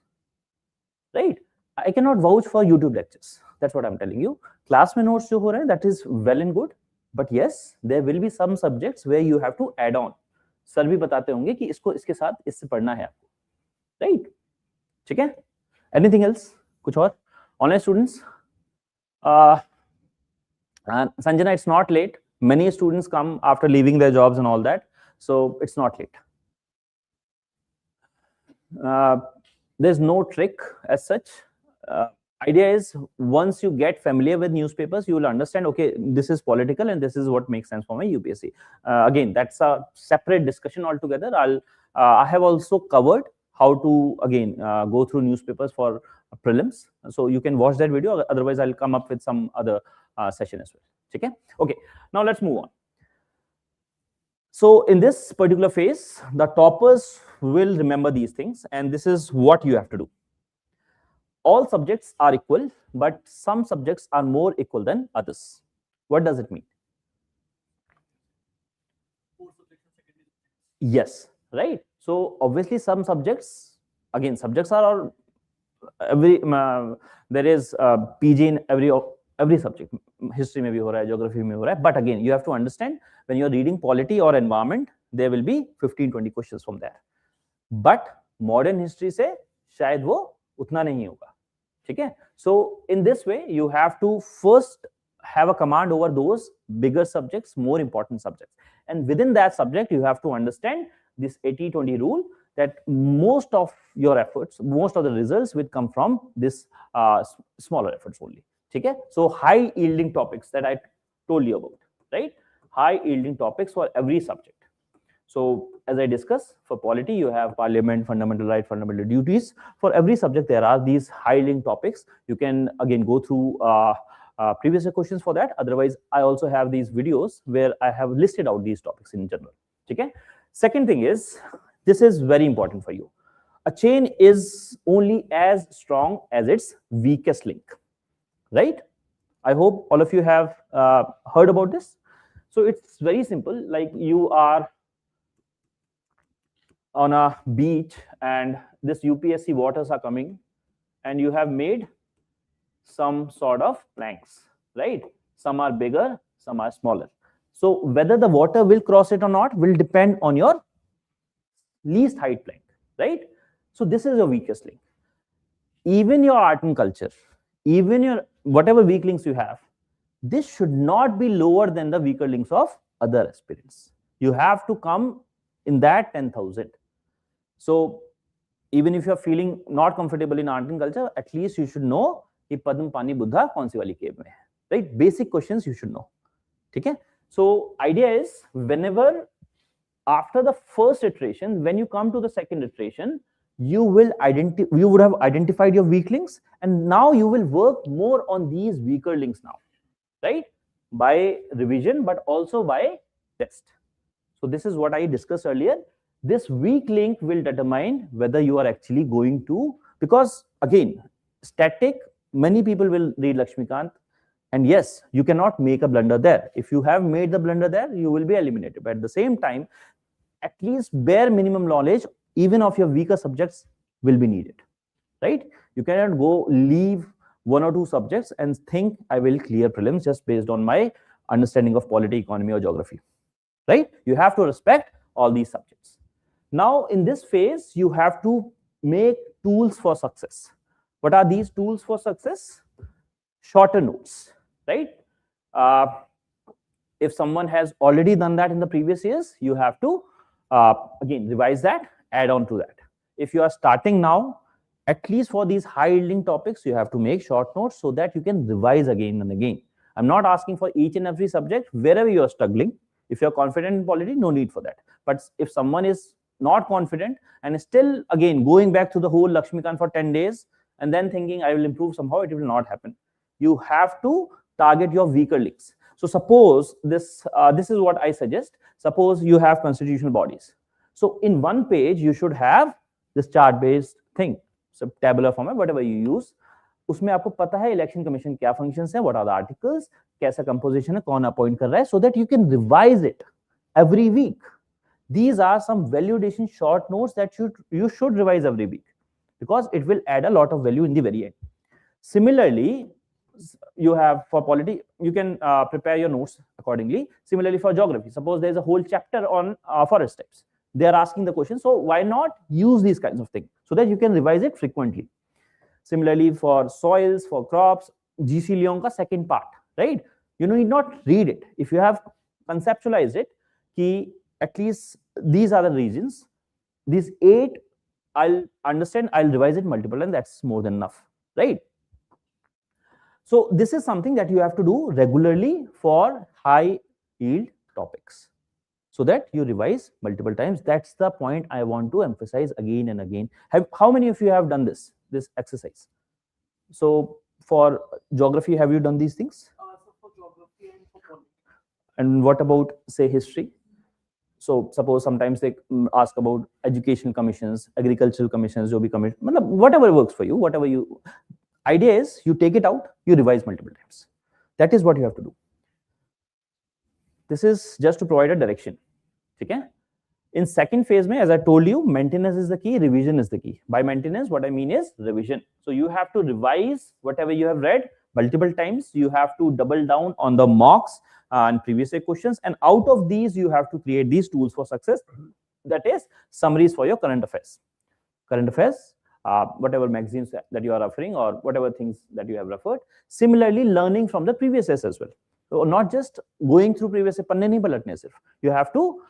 right? I cannot vouch for YouTube lectures. That's what I'm telling you. Class में notes जो हो रहे हैं, that is well and good, but yes, there will be some subjects where you have to add on. Sir भी बताते होंगे कि इसको इसके साथ इससे पढ़ना है आपको, right? ठीक है? Anything else? कुछ और? Online students? Sanjana, it's not late. Many students come after leaving their jobs and all that, so it's not late. There's no trick as such. Idea is once you get familiar with newspapers, you will understand, okay, this is political and this is what makes sense for my UPSC. Again, that's a separate discussion altogether. I have also covered how to again go through newspapers for prelims, so you can watch that video. Otherwise, I'll come up with some other session as well. Okay, now let's move on. So in this particular phase, the toppers will remember these things, and this is what you have to do. All subjects are equal, but some subjects are more equal than others. What does it mean? Yes, right. So obviously some subjects, again, subjects are every there is PG in every subject. History में भी हो रहा है, geography में हो रहा है. But again, you have to understand when you are reading polity or environment, there will be 15-20 questions from there. But modern history से शायद वो उतना नहीं होगा, ठीक है? So in this way, you have to first have a command over those bigger subjects, more important subjects, and within that subject, you have to understand this 80-20 rule, that most of your efforts, most of the results will come from this smaller efforts only. Okay? So high yielding topics that I told you about, right? High yielding topics for every subject. So as I discussed, for polity, you have parliament, fundamental right, fundamental duties. For every subject, there are these high yielding topics. You can again go through previous questions for that. Otherwise, I also have these videos where I have listed out these topics in general. Okay? Second thing is, this is very important for you. A chain is only as strong as its weakest link, right? I hope all of you have heard about this. So it's very simple. Like you are on a beach and this UPSC waters are coming and you have made some sort of planks, right? Some are bigger, some are smaller. So whether the water will cross it or not will depend on your least height plank, right? So this is your weakest link. Even your art and culture, even your whatever weak links you have, this should not be lower than the weaker links of other aspirants. You have to come in that 10,000. So even if you're feeling not comfortable in art and culture, at least you should know कि पद्म पानी बुद्धा कौन सी वाली केव में है, right? Basic questions you should know. ठीक है? So idea is whenever after the first iteration, when you come to the second iteration, you would have identified your weak links, and now you will work more on these weaker links now, right? By revision, but also by test. So this is what I discussed earlier. This weak link will determine whether you are actually going to, because again, static, many people will read Lakshmikant, and yes, you cannot make a blunder there. If you have made the blunder there, you will be eliminated. But at the same time, at least bare minimum knowledge, even of your weaker subjects, will be needed, right? You cannot go leave one or two subjects and think I will clear prelims just based on my understanding of polity, economy, or geography, right? You have to respect all these subjects. Now, in this phase, you have to make tools for success. What are these tools for success? Shorter notes, right? If someone has already done that in the previous years, you have to again revise that, add on to that. If you are starting now, at least for these high yielding topics, you have to make short notes so that you can revise again and again. I'm not asking for each and every subject. Wherever you are struggling, if you're confident in polity, no need for that. But if someone is not confident and is still again going back to the whole Lakshmikant for 10 days and then thinking I will improve somehow, it will not happen. You have to target your weaker links. So suppose this is what I suggest. Suppose you have constitutional bodies. So in one page, you should have this chart-based thing, so tabular format, whatever you use. उसमें आपको पता है election commission क्या functions है, what are the articles, कैसा composition है, कौन appoint कर रहा है, so that you can revise it every week. These are some validation short notes that you should revise every week because it will add a lot of value in the very end. Similarly, you have for polity, you can prepare your notes accordingly. Similarly, for geography, suppose there is a whole chapter on forest types. They are asking the question, so why not use these kinds of things so that you can revise it frequently. Similarly, for soils, for crops, GC Leon ka second part, right? You need not read it. If you have conceptualized it, ki at least these are the regions, these 8, I'll understand, I'll revise it multiple and that's more than enough, right? So this is something that you have to do regularly for high yield topics so that you revise multiple times. That's the point I want to emphasize again and again. How many of you have done this exercise? So for geography, have you done these things? So for geography and for politics. And what about, say, history? So suppose sometimes they ask about educational commissions, agricultural commissions, jo bhi commission, whatever works for you, whatever you. Idea is you take it out, you revise multiple times. That is what you have to do. This is just to provide a direction. Okay? In second phase, as I told you, maintenance is the key, revision is the key. By maintenance, what I mean is revision. So you have to revise whatever you have read multiple times. You have to double down on the mocks and previous year questions. And out of these, you have to create these tools for success. That is summaries for your current affairs. Current affairs, whatever magazines that you are referring or whatever things that you have referred. Similarly, learning from the previous years as well. So not just going through previous year, panne nahi palatne sirf. You have to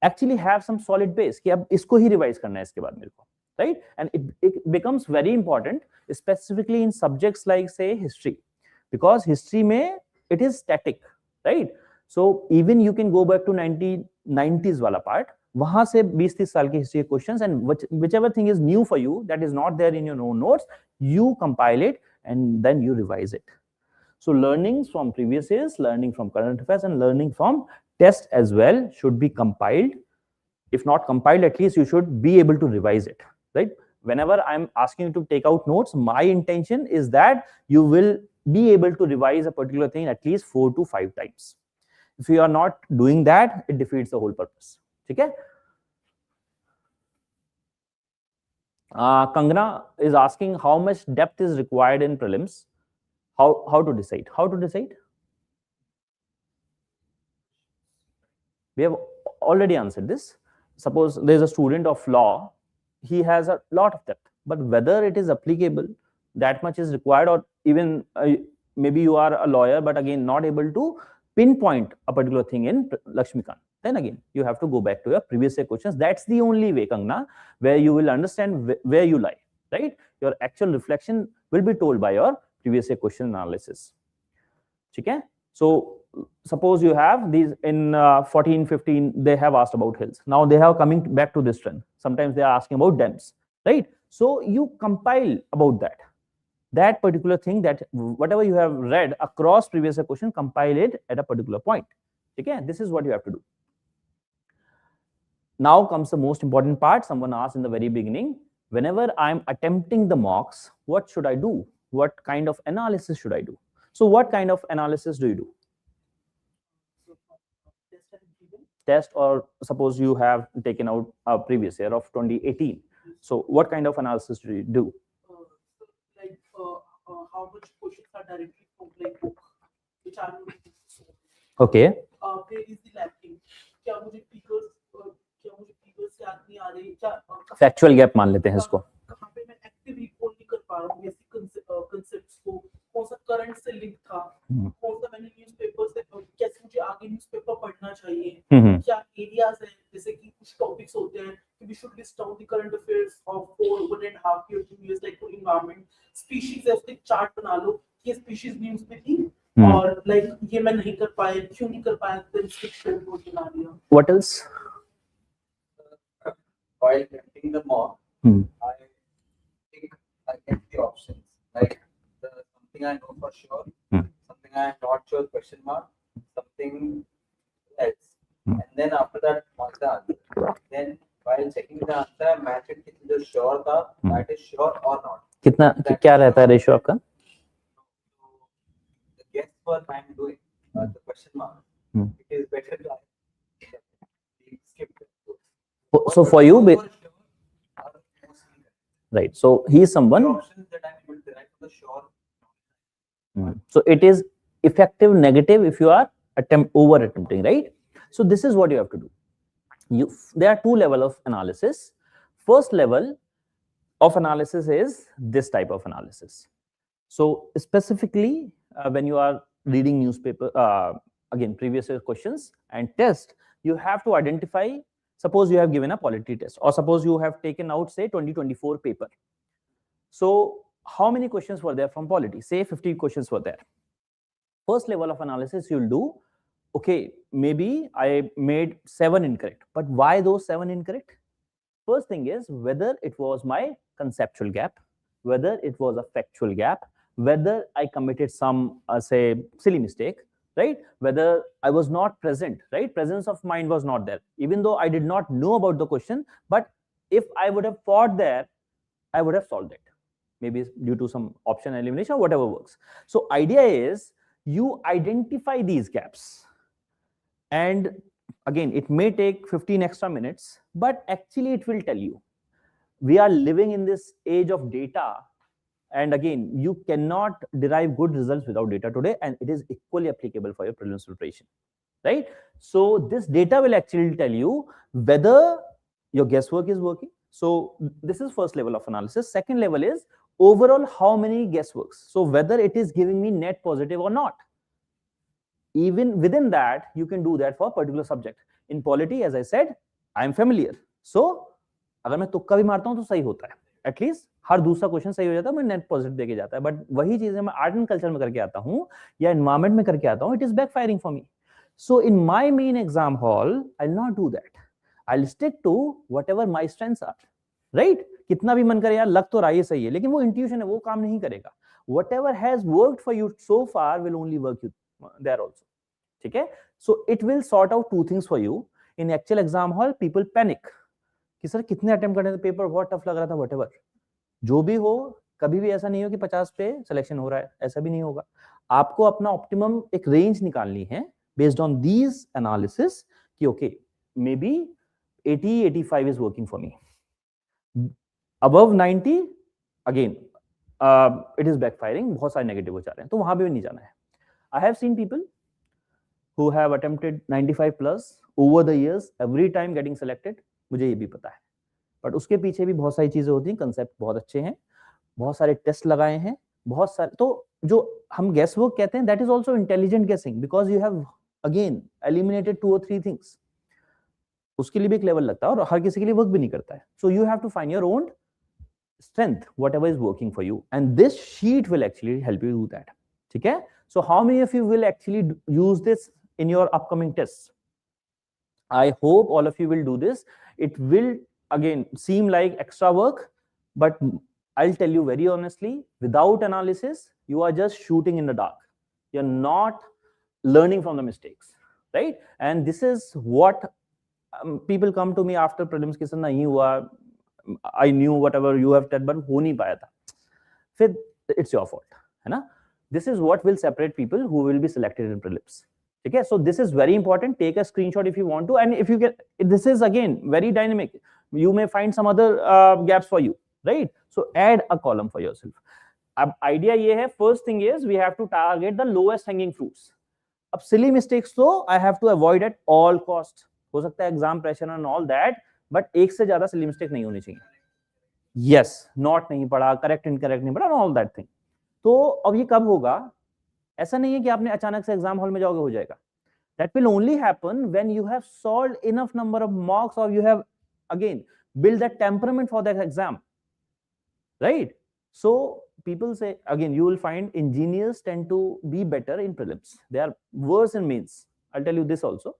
actually have some solid base कि अब इसको ही revise करना है इसके बाद मेरे को, right? And it becomes very important, specifically in subjects like say history, because history में it is static, right? So even you can go back to 1990s वाला part, वहां से 20-30 साल की history questions, and whichever thing is new for you that is not there in your own notes, you compile it and then you revise it. So learnings from previous years, learning from current affairs, and learning from test as well should be compiled. If not compiled, at least you should be able to revise it, right? Whenever I'm asking you to take out notes, my intention is that you will be able to revise a particular thing at least 4 to 5 times. If you are not doing that, it defeats the whole purpose. Okay? Kangana is asking how much depth is required in prelims. How to decide? How to decide? We have already answered this. Suppose there is a student of law, he has a lot of depth, but whether it is applicable, that much is required, or even maybe you are a lawyer, but again not able to pinpoint a particular thing in Lakshmikant. Then again, you have to go back to your previous year questions. That's the only way, Kangna, where you will understand where you lie, right? Your actual reflection will be told by your previous year question analysis. Okay? So suppose you have these in 14, 15, they have asked about hills. Now they have coming back to this trend. Sometimes they are asking about dams, right? So you compile about that particular thing, that whatever you have read across previous year question, compile it at a particular point. Okay? This is what you have to do. now comes the most important part. Someone asked in the very beginning, whenever I'm attempting the mocks, what should I do? What kind of analysis should I do? So what kind of analysis do you do? Test, or suppose you have taken out a previous year of 2018. So what kind of analysis do you do? How much questions are directly from like book, which are Okay. where is the lacking? क्या मुझे figures याद नहीं आ रही? क्या factual gap मान लेते हैं इसको. कहाँ पे मैं एक्टिव रिकॉल नहीं कर पा रहा हूँ बेसिक कंसेप्ट्स को, कौन सा करंट से लिंक था, कौन सा मैंने न्यूज़पेपर से, कैसे मुझे आगे न्यूज़पेपर पढ़ना चाहिए, क्या एरियाज हैं, जैसे कि कुछ टॉपिक्स होते हैं कि we should list down the current affairs of 1.5 years 2 years, like for environment species है, उसके चार्ट बना लो, ये स्पीशीज न्यूज़ में थी और लाइक ये मैं नहीं कर पाया, क्यों नहीं कर पाया, देन स्टिक टू रिपोर्ट बना दिया. What else? While attempting the mock, I think I get the options like something I know for sure, something I am not sure, question mark, something else, and then after that mark the answer. Then while checking the answer, I match it with the sure tha, that is sure or not. कितना क्या रहता है ratio आपका? The guess work I am doing, the question mark, it is better to skip it. So for you, right? So he is someone. Options that I am able to derive from the sure. So it is effective negative if you are over attempting, right? So this is what you have to do. There are two levels of analysis. First level of analysis is this type of analysis. So specifically when you are reading newspaper, again previous year questions and test, you have to identify. Suppose you have given a polity test, or suppose you have taken out, say, 2024 paper. So how many questions were there from polity? Say 50 questions were there. First level of analysis you'll do, okay, maybe I made 7 incorrect, but why those 7 incorrect? First thing is whether it was my conceptual gap, whether it was a factual gap, whether I committed some, say, silly mistake, right? Whether I was not present, right? Presence of mind was not there. Even though I did not know about the question, but if I would have fought there, I would have solved it. Maybe due to some option elimination or whatever works. So idea is you identify these gaps. And again, it may take 15 extra minutes, but actually it will tell you. We are living in this age of data. And again, you cannot derive good results without data today, and it is equally applicable for your prelims preparation, right? So this data will actually tell you whether your guesswork is working. So this is first level of analysis. Second level is overall how many guessworks. So whether it is giving me net positive or not. Even within that, you can do that for a particular subject. In polity, as I said, I am familiar. So अगर मैं तुक्का भी मारता हूं तो सही होता है. एटलीस्ट हर दूसरा क्वेश्चन सही हो जाता है, मैं नेट पॉजिटिव देके जाता है. बट वही चीजें मैं आर्ट एंड कल्चर में करके आता हूं या एनवायरमेंट में करके आता हूं, it is backfiring for me. So in my main exam hall I will not do that. I will stick to whatever my strengths are, right? कितना भी मन करे यार लग तो रहा है सही है, लेकिन वो इंट्यूशन है, वो काम नहीं करेगा. Whatever has worked for you so far will only work you there also. ठीक है? So it will sort out two things for you. In actual exam hall people panic कि सर कितने अटेम्प्ट करने थे, पेपर बहुत tough लग रहा था, व्हाटएवर. जो भी हो, कभी भी ऐसा नहीं हो कि 50 पे सिलेक्शन हो रहा है, ऐसा भी नहीं होगा. आपको अपना ऑप्टिमम एक रेंज निकालनी है बेस्ड ऑन दीज एनालिसिस कि okay may be 80-85 is working for me. Above 90 again it is backfiring, बहुत सारे नेगेटिव हो जा रहे हैं, तो वहां भी नहीं जाना है. I have seen people who have attempted 95 plus over the years, every time getting selected. मुझे ये भी पता है, बट उसके पीछे भी बहुत सारी चीजें होती हैं. कंसेप्ट बहुत अच्छे हैं, बहुत सारे टेस्ट लगाए हैं, बहुत सारे. तो जो हम गेस वर्क कहते हैं, दैट इज आल्सो इंटेलिजेंट गेसिंग, because you have again eliminated 2 or 3 things. उसके लिए भी एक लेवल लगता है और हर किसी के लिए वर्क भी नहीं करता है. So you have to find your own strength, whatever is working for you, and this sheet will actually help you do that. ठीक है? So how many of you will actually use this in your upcoming tests? I hope all of you will do this. It will again seem like extra work, but I'll tell you very honestly, without analysis, you are just shooting in the dark. You're not learning from the mistakes, right? And this is what people come to me after prelims कि sir नहीं हुआ, I knew whatever you have said but हो नहीं पाया था, फिर it's your fault, है ना? This is what will separate people who will be selected in prelims. ठीक है? So this is very important. Take a screenshot if you want to, and if you get, this is again very dynamic. You may find some other gaps for you, right? So add a column for yourself. अब idea ये है, first thing is we have to target the lowest hanging fruits. अब silly mistakes तो I have to avoid at all cost. हो सकता है exam pressure and all that, but एक से ज्यादा silly mistake नहीं होनी चाहिए. Yes, not नहीं पढ़ा, correct incorrect नहीं पढ़ा, all that thing. तो अब ये कब होगा? ऐसा नहीं है कि आपने अचानक से एग्जाम हॉल में जाओगे हो जाएगा. That will only happen when you have solved enough number of mocks or you have again built that temperament for that exam, right? So people say again, you will find engineers tend to be better in prelims. They are worse in mains. I'll tell you this also,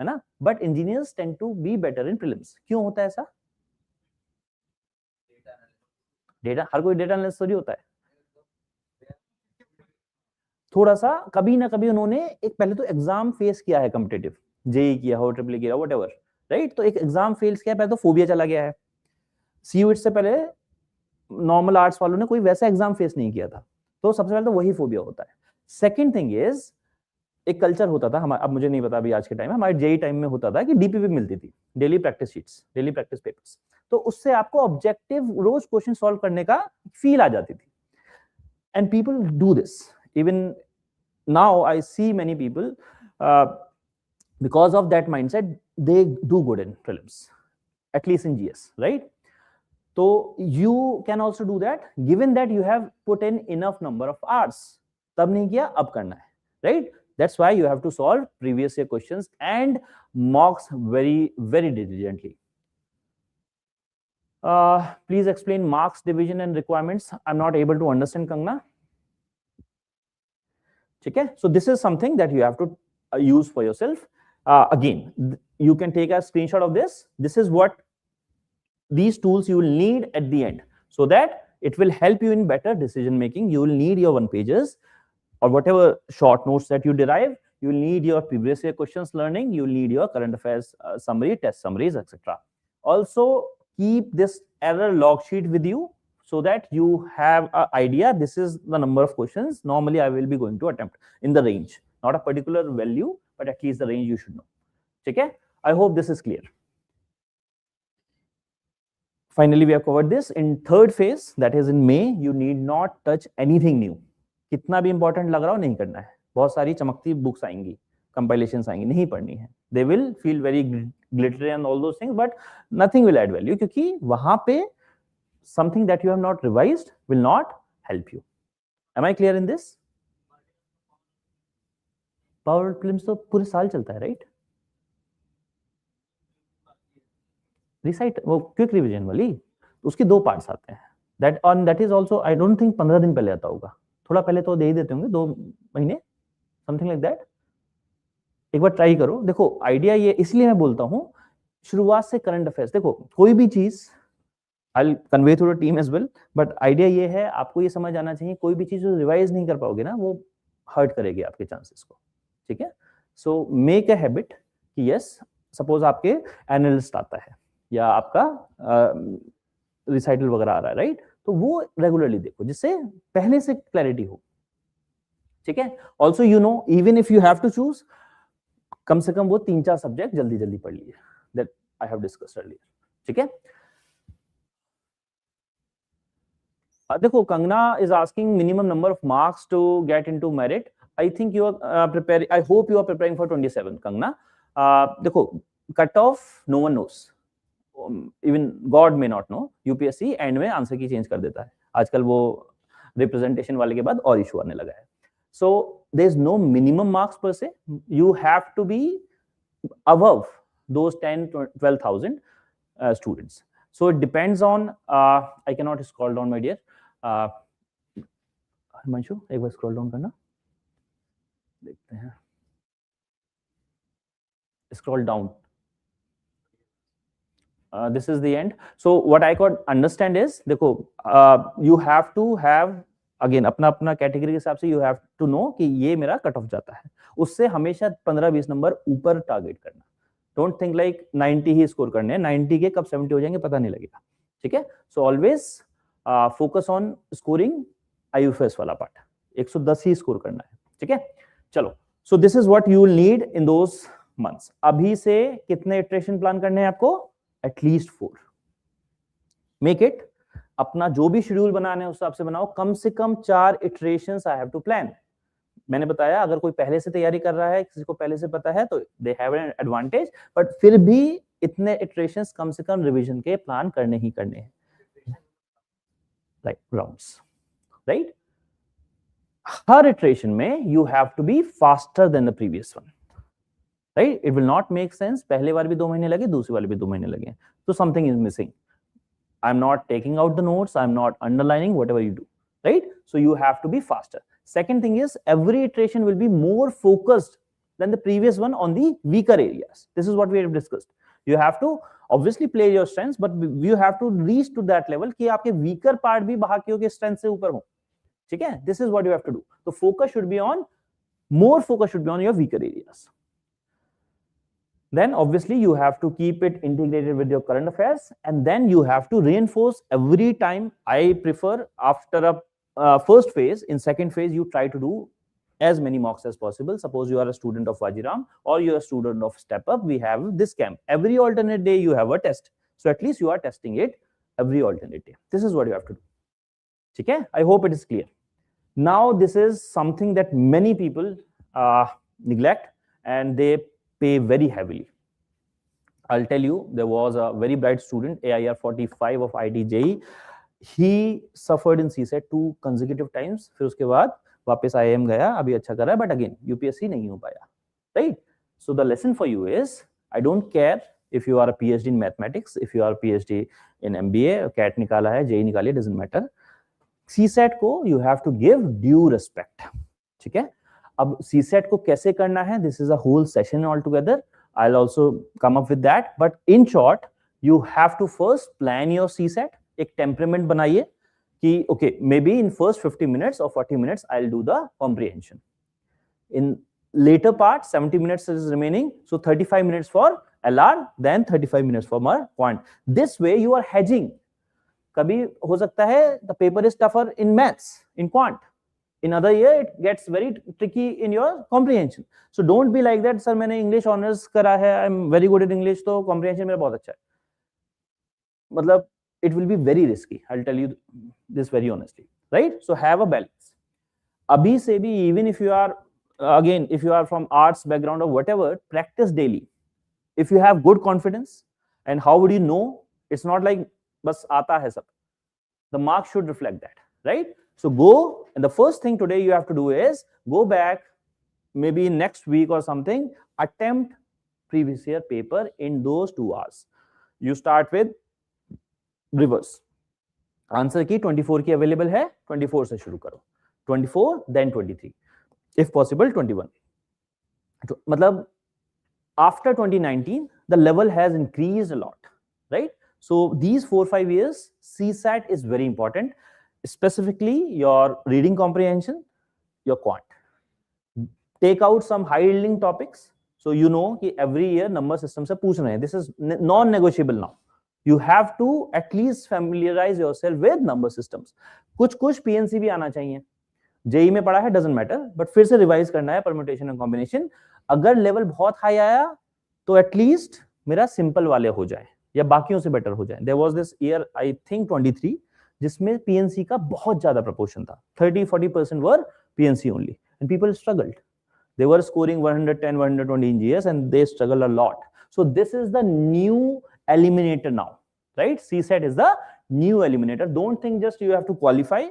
है ना? But engineers tend to be better in prelims. क्यों होता है ऐसा? Data, हर कोई data analyst थोड़ी होता है. थोड़ा सा कभी ना कभी उन्होंने एक पहले तो एग्जाम फेस किया है, कॉम्पिटिटिव जेई किया हो, ट्रिपल किया हो, व्हाटएवर, राइट? तो एक एग्जाम फेल्स किया, पहले तो फोबिया चला गया है. सीयूइट से पहले नॉर्मल आर्ट्स वालों ने कोई वैसा एग्जाम फेस नहीं किया था, तो सबसे पहले तो वही फोबिया होता है. सेकंड थिंग इज, एक कल्चर होता था हमारा, अब मुझे नहीं पता अभी आज के टाइम में, हमारे जेई टाइम में होता था कि डीपीपी मिलती थी, daily practice sheets, daily practice papers. तो उससे आपको ऑब्जेक्टिव रोज क्वेश्चन सॉल्व करने का फील आ जाती थी. And people do this. Even now I see many people because of that mindset they do good in prelims, at least in GS, right? So you can also do that given that you have put in enough number of hours. तब नहीं किया, अब करना है, right? That's why you have to solve previous year questions and mocks very very diligently. Please explain marks division and requirements. I'm not able to understand, Kangna. ठीक है? So this is something that you have to use for yourself. Again, you can take a screenshot of this. This is what these tools you will need at the end, so that it will help you in better decision making. You will need your one pages or whatever short notes that you derive. You will need your previous year questions learning. You will need your current affairs summary, test summaries, etc. Also, keep this error log sheet with you, so that you have an idea. This is the number of questions normally I will be going to attempt in the range, not a particular value, but at least the range you should know. Okay? I hope this is clear. Finally, we have covered this. In third phase, that is in May, you need not touch anything new. कितना भी important लग रहा हो नहीं करना है. बहुत सारी चमकती books आएंगी, compilations आएंगी, नहीं पढ़नी है. They will feel very glittery and all those things, but nothing will add value, क्योंकि वहां पे something that you have not revised will not help you. Am I clear in this? Power prelims तो पूरे साल चलता है, right? Recite वो quick revision वाली, उसके 2 पार्ट्स आते हैं. That is also, I don't think 15 दिन पहले आता होगा, थोड़ा पहले तो दे ही देते होंगे, 2 महीने, something like that. एक बार ट्राई करो. देखो आइडिया ये इसलिए मैं बोलता हूँ, शुरुआत से करंट अफेयर्स, देखो कोई भी चीज I'll convey to the team as well, but idea ये है, आपको ये समझ आना चाहिए, कोई भी चीज जो रिवाइज नहीं कर पाओगे ना, वो हर्ट करेगी आपके चांसेस को. ठीक है? सो मेक अ हैबिट कि यस, सपोज आपके एनालिस्ट आता है या आपका रिसाइटल वगैरह आ रहा है, राइट? तो वो रेगुलरली देखो, जिससे पहले से क्लैरिटी हो. ठीक है? Also you know, even if you have to choose, कम से कम वो 3-4 सब्जेक्ट जल्दी जल्दी पढ़ लिए, that I have discussed earlier. ठीक है? देखो, Kangana is asking minimum number of marks to get into merit. I think you are preparing, I hope you are preparing for 27, Kangana. देखो, cut off no one knows, even God may not know. UPSC end में answer की change कर देता है आजकल, वो representation वाले के बाद और इशू आने लगा है. So there is no minimum marks per se, you have to be above those 10-12,000 students. So it depends on, I cannot scroll down, my dear. Himanshu, एक बार स्क्रॉल डाउन करना, देखते हैं. Scroll down. This is the end. So what I could understand is, देखो, you have to have again अपना अपना category के हिसाब से you have to know कि ये मेरा कट ऑफ जाता है, उससे हमेशा 15-20 नंबर ऊपर टारगेट करना. Don't think like 90 he score करने हैं, 90 के कब 70 हो जाएंगे पता नहीं लगेगा, ठीक है। So always focus on scoring IUFS वाला पार्ट, 110 ही स्कोर करना है, ठीक है। चलो, सो this is what you will need in those months. अभी से कितने इटरेशन प्लान करने हैं आपको? एटलीस्ट 4। मेक इट, अपना जो भी शेड्यूल बनाना है उस हिसाब से बनाओ, कम से कम 4 iterations I have to plan. मैंने बताया अगर कोई पहले से तैयारी कर रहा है, किसी को पहले से पता है तो they have an advantage, but फिर भी इतने इटरेशंस कम से कम रिवीजन के प्लान करने ही करने हैं, लाइक राउंड्स, राइट। हर इटरेशन में you have to be faster than the previous one, right. It will not make sense पहले बार भी 2 महीने लगे, दूसरी बार भी 2 महीने लगे, तो something is missing. I'm not taking out the notes, I'm not underlining, whatever you do, right? So you have to be faster. Second thing is every iteration will be more focused than the previous one on the weaker areas. This is what we have discussed. You have to obviously play your strengths, but you have to reach to that level कि आपके weaker part भी बाकियों के strength से ऊपर हो, ठीक है? This is what you have to do. So focus should be on, more focus should be on your weaker areas. Then obviously you have to keep it integrated with your current affairs, and then you have to reinforce every time. I prefer after a first phase, in second phase you try to do as many mocks as possible. Suppose you are a student of Vajiram or you are a student of Step Up, we have this camp. Every alternate day you have a test. So at least you are testing it every alternate day. This is what you have to do. Okay? I hope it is clear. Now this is something that many people neglect and they pay very heavily. I'll tell you, there was a very bright student, AIR 45 of IIT-JEE. He suffered in CSET 2 consecutive times. फिर उसके बाद वापस IIM गया, अभी अच्छा कर रहा है, but again UPSC नहीं हो पाया, right? So the lesson for you is, I don't care if you are a PhD in mathematics, if you are a PhD in MBA, CAT निकाला है, JEE निकाली, doesn't matter. CSET को you have to give due respect, ठीक है। अब CSET को कैसे करना है, this is a whole session altogether. I'll also come up with that. But in short, you have to first plan your CSET. एक temperament बनाइए कि okay, maybe in first 50 minutes or 40 minutes, I'll do the comprehension. In later part, 70 minutes is remaining. So 35 minutes for LR, then 35 minutes for my quant. This way you are hedging. कभी हो सकता है the paper is tougher in maths, in quant. In other year, it gets very tricky in your comprehension. So don't be like that, sir, मैंने English honors करा है, I'm very good at English, तो comprehension मेरा बहुत अच्छा है. मतलब, it will be very risky. I'll tell you this very honestly, right? So have a balance. अभी से भी, even if you are, again, if you are from arts background or whatever, practice daily. If you have good confidence, and how would you know? It's not like बस आता है सब. The marks should reflect that, right? So go, and the first thing today you have to do is go back, maybe next week or something, attempt previous year paper in those 2 hours. You start with reverse. Answer की 24 की available है, 24 से शुरू करो. 24, then 23. If possible, 21. मतलब after 2019, the level has increased a lot, right? So these 4-5 years, CSAT is very important. Specifically your reading comprehension, your quant. Take out some high yielding topics, so you know कि every year number system से पूछ रहे हैं. This is non-negotiable now. You have to at least familiarize yourself with number systems. कुछ PNC भी आना चाहिए. JEE में पढ़ा है, doesn't matter, but फिर से revise करना है permutation and combination. अगर level बहुत high आया, तो at least मेरा simple वाले हो जाए या बाकियों से better हो जाए. There was this year, I think 23, जिसमें PNC का बहुत ज्यादा proportion था. 30-40% were PNC only, and people struggled. They were scoring 110, 120 in GS, and they struggled a lot. So this is the new eliminator now, right? CSAT is the new eliminator. Don't think just you have to qualify.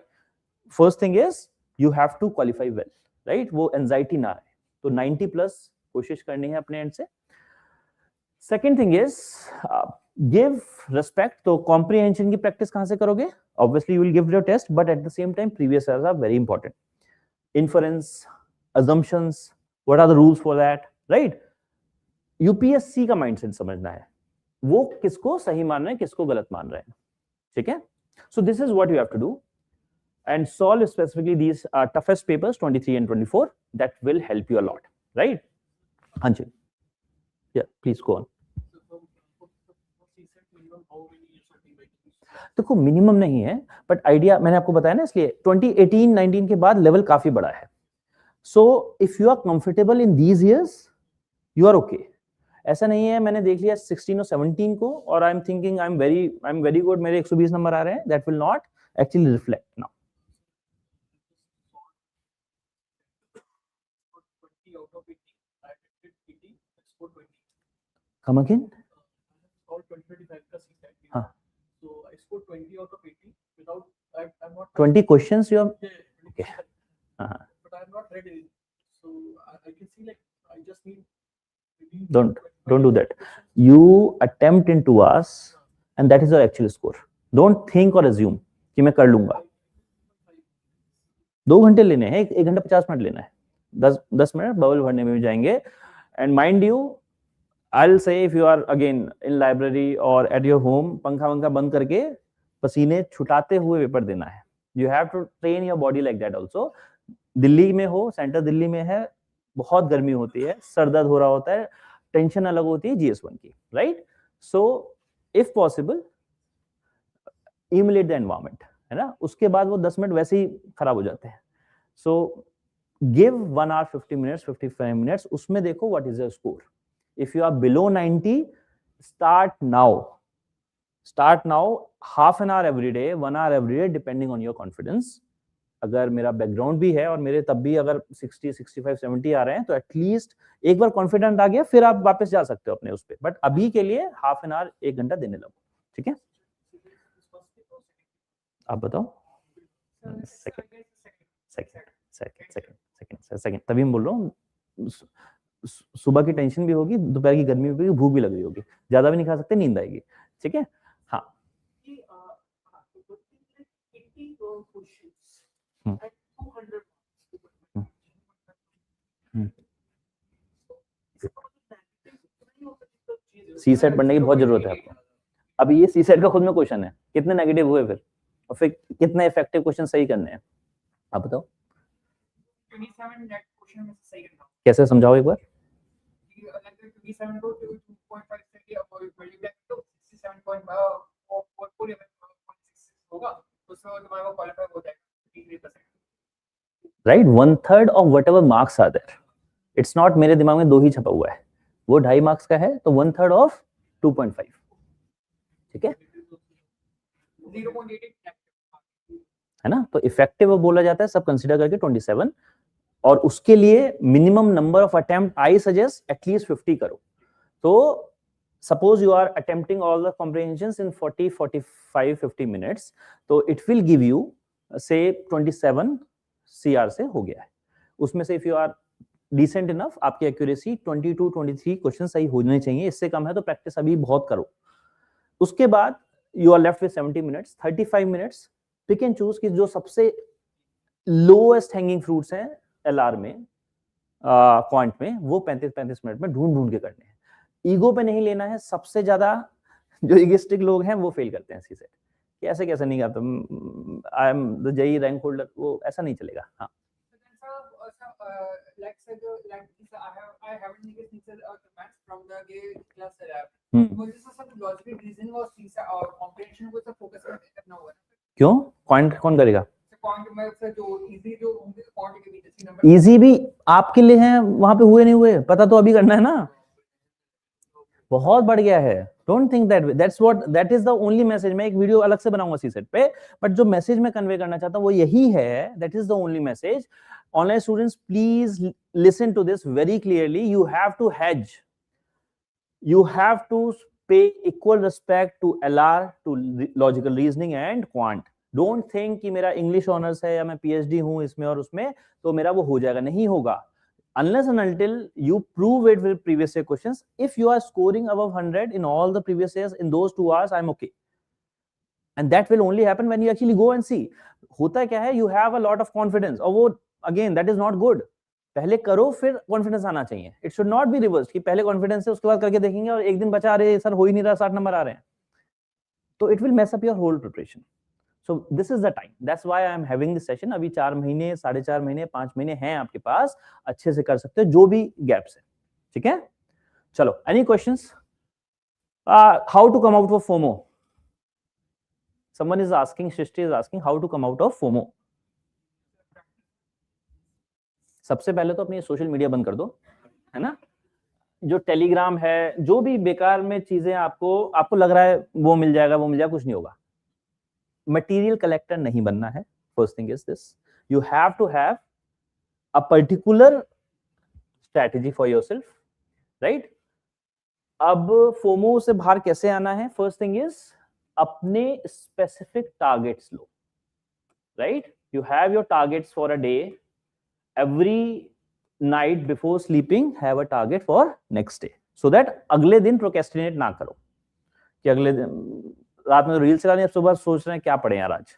First thing is you have to qualify well, right? वो anxiety ना आए. तो 90 plus कोशिश करनी है अपने end से. Second thing is give respect. तो comprehension की practice कहाँ से करोगे? Obviously you will give your test, but at the same time previous years are very important. Inference, assumptions, what are the rules for that, right? UPSC का mindset समझना है. वो किसको सही मान रहे हैं, किसको गलत मान रहे हैं, ठीक है? So this is what you have to do, and solve specifically these toughest papers 23 and 24. That will help you a lot, right? Anjali, yeah, please go on. minimum how many years of debating? देखो minimum नहीं है, but idea मैंने आपको बताया ना, इसलिए 2018-19 के बाद लेवल काफी बड़ा है. So if you are comfortable in these years you are okay. ऐसा नहीं है मैंने देख लिया 16 और 17 को और I am thinking I am very good, मेरे 120 नंबर आ रहे हैं. That will not actually reflect now. 20 out of 80. I attempted 80, I scored 20. Come again. All 20-25 का CSAT. हाँ. So I scored 20 out of 80 without. I'm not. 20 questions you have. Yeah, Okay. But I'm not ready. So I can see like I just need. maybe Don't 25 do that. questions. You attempt in 2 hours and that is your actual score. Don't think or assume कि मैं कर लूंगा. 2 घंटे लेने हैं, 1 घंटा 50 minute लेना है, 10 मिनट बबल भरने में भी जाएंगे. And mind you I'll say if you are again in library or at your home, पंखा वंखा बंद करके पसीने छुटाते हुए पेपर देना है. You have to train your body like that also. Delhi में हो, सेंटर दिल्ली में है, बहुत गर्मी होती है, सर दर्द हो रहा होता है, टेंशन अलग होती है GS1 की, right? So if possible emulate the environment, है ना? उसके बाद वो 10 मिनट वैसे ही खराब हो जाते हैं. So give 1 hour 50 minutes 55 minutes, उसमें देखो what is your score. If you are below 90, start now. Start now, half an hour every day, 1 hour every day, depending on your confidence. अगर मेरा बैकग्राउंड भी है और मेरे तब भी अगर 60, 65, 70 आ रहे हैं तो एटलीस्ट एक बार कॉन्फिडेंट आ गया फिर आप वापस जा सकते हो अपने उस पे. बट अभी के लिए हाफ एन आवर 1 घंटा देने लगो. ठीक है, आप बताओ. सेकंड तभी मैं बोल रहा हूँ. सुबह की टेंशन भी होगी, दोपहर की गर्मी भी होगी, भूख भी लग रही होगी, ज्यादा भी नहीं खा सकते, नींद आएगी. ठीक है. हाँ. कि 80 questions Hmm. and 200 Hmm. CSAT पढ़ने की बहुत जरूरत है आपको. अभी ये सी सेट का खुद में क्वेश्चन है, कितने नेगेटिव हुए फिर, और फिर कितने इफेक्टिव क्वेश्चन सही करने हैं, आप बताओ. 27 नेट क्वेश्चन में सही करना. कैसे समझाओ एक बार. 27 को 2.5 से मल्टीप्लाई तो 67.4 होगा, तो तुम्हारा क्वालीफाई हो जाएगा 3%. Right, 1/3 of whatever marks are there. It's not मेरे दिमाग में 2 ही छपा हुआ है, वो 2.5 मार्क्स का है, तो 1/3 ऑफ 2.5. ठीक है, 0.88 है ना? तो इफेक्टिव बोला जाता है सब कंसीडर करके 27, और उसके लिए minimum number of attempt I suggest at least 50 करो. तो suppose you are attempting all the comprehensions in 40, 45, 50 minutes, तो it will give you say 27 CR से हो गया है. उसमें से if you are decent enough, आपकी एक्यूरेसी 22, 23 क्वेश्चन सही होने चाहिए. इससे कम है तो प्रैक्टिस अभी बहुत करो. उसके बाद you are left with 70 minutes, 35 minutes pick and choose कि जो सबसे लोएस्ट हैंगिंग फ्रूट्स हैं LR में, क्वांट में, वो 35 मिनट में ढूंढ के करने हैं. ईगो पे नहीं लेना है. सबसे ज्यादा जो ईगोइस्टिक लोग हैं वो फेल करते हैं सी सेट. कैसे नहीं आता, I am the JEE rank holder, वो ऐसा नहीं चलेगा. हाँ. I haven't taken maths from the class lab. Hmm. So this is some logical reason was comprehension को सब focus करना होगा. क्यों? क्वांट कौन करेगा? पॉइंट में से जो इजी जो होंगे पॉइंट के बीच नंबर इजी भी आपके लिए हैं, वहां पे हुए नहीं हुए पता तो अभी करना है ना. बहुत बढ़ गया है. Don't think that way. That is the only message. मैं एक वीडियो अलग से बनाऊंगा सी सेट पे, बट जो मैसेज मैं कन्वे करना चाहता हूं वो यही है. That is the only message. Online students please listen to this very clearly. You have to hedge. You have to pay equal respect to LR, to logical reasoning and quant. Don't think कि मेरा English honours है या मैं PhD हूं इसमें और उसमें तो मेरा वो हो जाएगा. नहीं होगा. Unless and until you prove it with previous year questions. If you are scoring above 100 in all the previous years in those 2 hours, I'm okay. And that will only happen when you actually go and see. होता क्या है, you have a lot of confidence. और वो again that is not good. पहले करो फिर confidence आना चाहिए. It should not be reverse कि पहले कॉन्फिडेंस है उसके बाद करके देखेंगे और एक दिन बचा, अरे सर हो ही नहीं रहा, 60 नंबर आ रहे हैं, तो it will mess up your whole preparation. So this is the time. That's why I am having this session. अभी 4 महीने, 4.5 महीने, 5 महीने हैं आपके पास, अच्छे से कर सकते हो जो भी गैप्स है. ठीक है, चलो. Any questions? How to come out of FOMO? someone is asking, Shrishti is asking how to come out of FOMO. सबसे पहले तो अपनी सोशल मीडिया बंद कर दो, है ना? जो टेलीग्राम है, जो भी बेकार में चीजें आपको लग रहा है वो मिल जाएगा, कुछ नहीं होगा. मटेरियल कलेक्टर नहीं बनना है. First thing is this, you have to have a particular strategy for yourself, right? अब फोमो से बाहर कैसे आना है? फर्स्ट थिंग इज अपने स्पेसिफिक टारगेट्स लो, राइट? You have your targets for a day. Every night before sleeping have a target for next day, so that अगले दिन प्रोक्रेस्टिनेट ना करो कि अगले दिन रात में रील चलाने, अब सुबह सोच रहे हैं क्या पढ़े यार आज.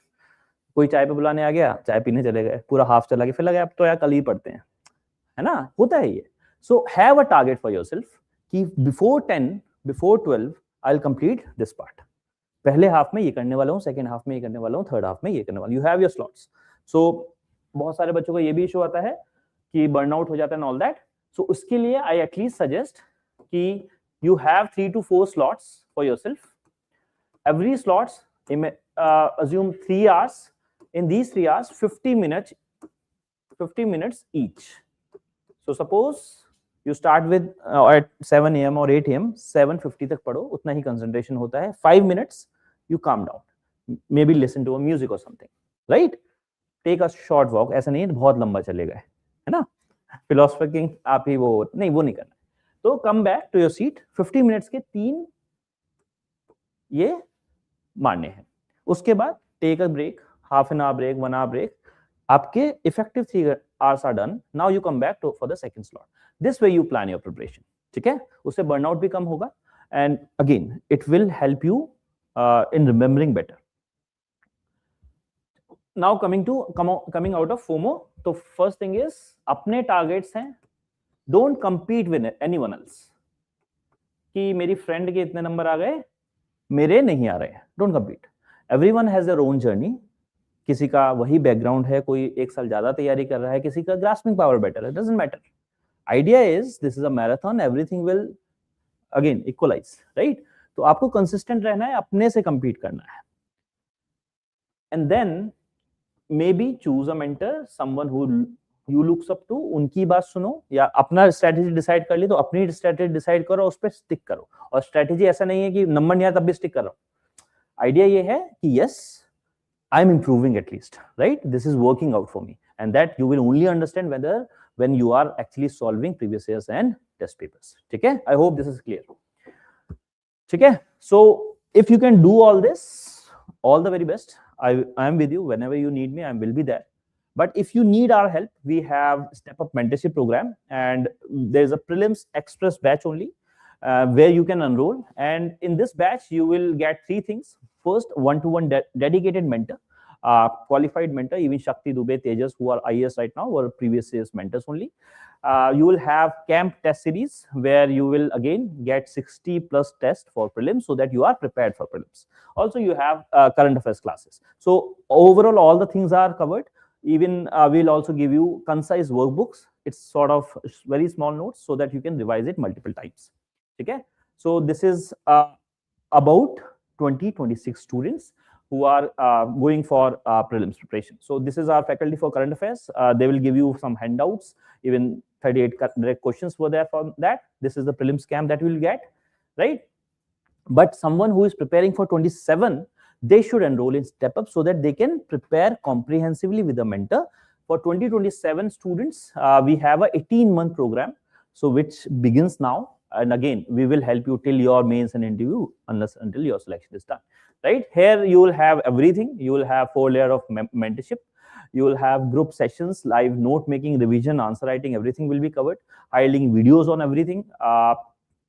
कोई चाय पे बुलाने आ गया, चाय पीने चले गए, पूरा हाफ चला गया, फिर लगा अब तो यार कल ही पढ़ते हैं, है ना? होता है ये. So have a target for yourself कि before 10, before 12 I will complete this part. पहले हाफ में ये करने वाला हूँ, सेकंड हाफ में ये करने वाला हूँ, थर्ड हाफ में ये करने वाला हूँ. You have your slots. सो बहुत सारे बच्चों को ये भी इशू आता है कि बर्नआउट हो जाता है, ऑल दैट. सो उसके लिए आई एटलीस्ट सजेस्ट कि you have 3 to 4 slots for yourself. Every slots assume 3 hours. In these 3 hours, 50 minutes each. So suppose you start with at 7 a.m. or 8 a.m. 7:50 तक पढ़ो, उतना ही concentration होता है. 5 minutes you calm down, maybe listen to a music or something, right? Take a short walk. ऐसा नहीं है बहुत लंबा चले गए, है ना? फिलोसफर किंग आप ही वो नहीं करना. तो come back to your seat. 50 minutes के 3 ये मारने हैं. उसके बाद take a break, half an hour break, 1 hour break. आपके effective 3 hours are done. Now you come back to for the second slot. This way you plan your preparation, ठीक है? उससे बर्नआउट भी कम होगा and again it will help you in remembering better. Now coming out of FOMO. तो first thing is अपने targets हैं. Don't compete with anyone else कि मेरी फ्रेंड के इतने नंबर आ गए, मेरे नहीं आ रहे. Don't compete. Everyone has their own journey. किसी का वही बैकग्राउंड है, कोई 1 साल ज्यादा तैयारी कर रहा है, किसी का ग्रास्पिंग पावर बेटर है. Doesn't matter. Idea is this is a marathon. Everything will again equalize, right? तो आपको कंसिस्टेंट रहना है, अपने से कंपीट करना है. And then maybe choose a mentor, someone who you looks up to. उनकी बात सुनो या अपना स्ट्रेटेजी डिसाइड कर ली तो अपनी स्ट्रेटेजी डिसाइड करो, उस पर स्टिक करो. और स्ट्रेटेजी ऐसा नहीं है कि नंबर नहीं आया तब भी स्टिक कर रहा हूं. आइडिया ये है कि yes I am improving at least, right? This is working out for me and that you will only understand whether when you are actually solving previous years and test papers. ठीक है? I hope this is clear. ठीक है? So if you can do all this, all the very best. I am with you whenever you need me. I will be there. But if you need our help, we have Step Up Mentorship Program, and there is a Prelims Express batch only where you can enroll. And in this batch, you will get 3 things. First, one-to-one dedicated mentor, qualified mentor. Even Shakti Dubey, Tejas, who are IAS right now, were previous year's mentors only. You will have camp test series where you will again get 60 plus tests for prelims so that you are prepared for prelims. Also, you have current affairs classes. So overall, all the things are covered. Even we'll also give you concise workbooks. It's sort of very small notes so that you can revise it multiple times. Okay? So this is about 26 students who are going for prelims preparation. So this is our faculty for current affairs. They will give you some handouts. Even 38 direct questions were there for that. This is the prelims camp that we will get, right? But someone who is preparing for 27, they should enroll in Step Up so that they can prepare comprehensively with a mentor. For 2027 students, we have a 18-month program, so which begins now. And again, we will help you till your mains and interview, until your selection is done. Right? Here you will have everything. You will have 4 layers of mentorship. You will have group sessions, live note making, revision, answer writing, everything will be covered. Highlighting videos on everything.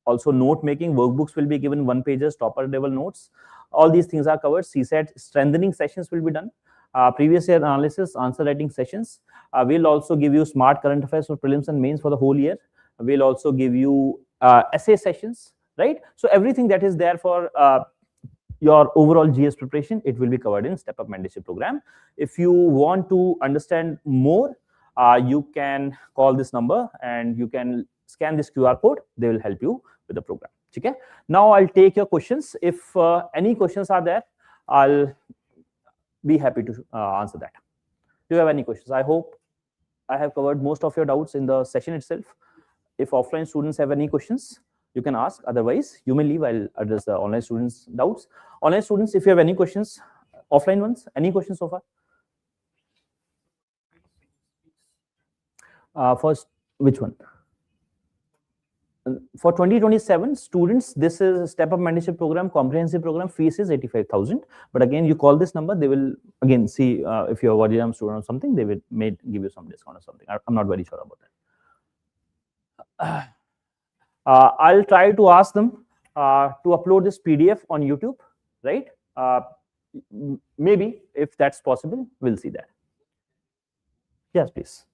Also note making, workbooks will be given, 1 pages, topper level notes. All these things are covered. CSAT strengthening sessions will be done. Previous year analysis, answer writing sessions. We'll also give you smart current affairs for prelims and mains for the whole year. We'll also give you essay sessions, right? So everything that is there for your overall GS preparation, it will be covered in Step Up Mentorship Program. If you want to understand more, you can call this number and you can scan this QR code. They will help you with the program. Okay? Now I'll take your questions. If any questions are there, I'll be happy to answer that. Do you have any questions? I hope I have covered most of your doubts in the session itself. If offline students have any questions, you can ask. Otherwise, you may leave. I'll address the online students' doubts. Online students, if you have any questions, offline ones, any questions so far? First, which one? For 2027 students, this is a step-up mentorship program, comprehensive program. Fees is 85,000. But again, you call this number, they will again see if you're a Vajiram student or something, they may give you some discount or something. I'm not very sure about that. I'll try to ask them to upload this PDF on YouTube, right? Maybe if that's possible, we'll see that. Yes, please.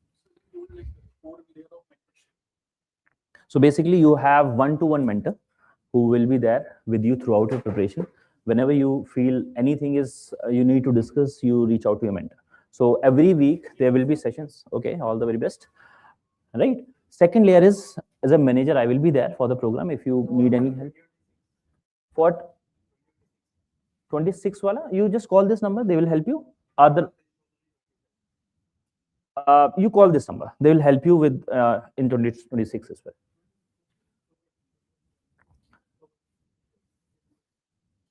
So basically, you have one-to-one mentor who will be there with you throughout your preparation. Whenever you feel anything is you need to discuss, you reach out to your mentor. So every week there will be sessions. Okay, all the very best. Right. Second layer is, as a manager, I will be there for the program if you need any help. For 26 wala, you just call this number. They will help you. Other. You call this number. They will help you with in 2026 as well.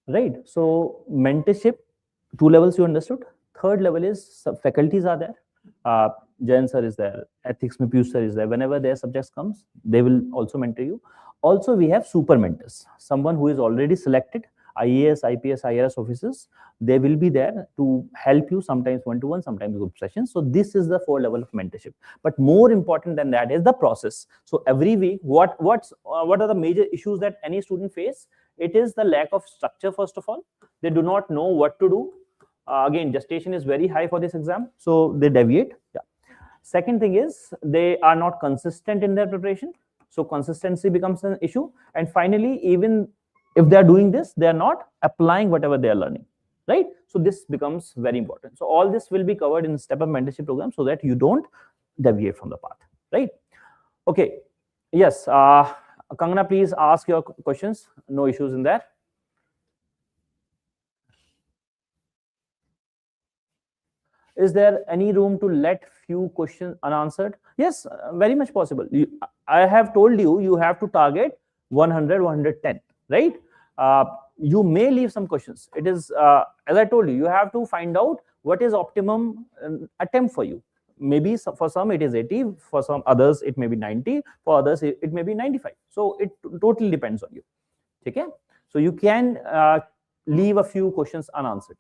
Right. So mentorship, 2 levels you understood. Third level is faculties are there. Jayan sir is there. Ethics mein Piyush sir is there. Whenever their subjects comes, they will also mentor you. Also, we have super mentors. Someone who is already selected, IAS, IPS, IRS officers, they will be there to help you, sometimes one-to-one, sometimes group sessions. So this is the 4 level of mentorship. But more important than that is the process. So every week, what are the major issues that any student face? It is the lack of structure, first of all. They do not know what to do. Again, gestation is very high for this exam, so they deviate. Yeah. Second thing is they are not consistent in their preparation. So consistency becomes an issue. And finally, even if they are doing this, they are not applying whatever they are learning, right? So this becomes very important. So all this will be covered in step-up mentorship program so that you don't deviate from the path, right? Okay. Yes. Kangana, please ask your questions. No issues in that. Is there any room to let few questions unanswered? Yes, very much possible. I have told you, you have to target 100, 110, right? You may leave some questions. It is, as I told you, you have to find out what is optimum attempt for you. Maybe for some it is 80, for some others it may be 90, for others it may be 95. So it totally depends on you. Okay? So you can leave a few questions unanswered.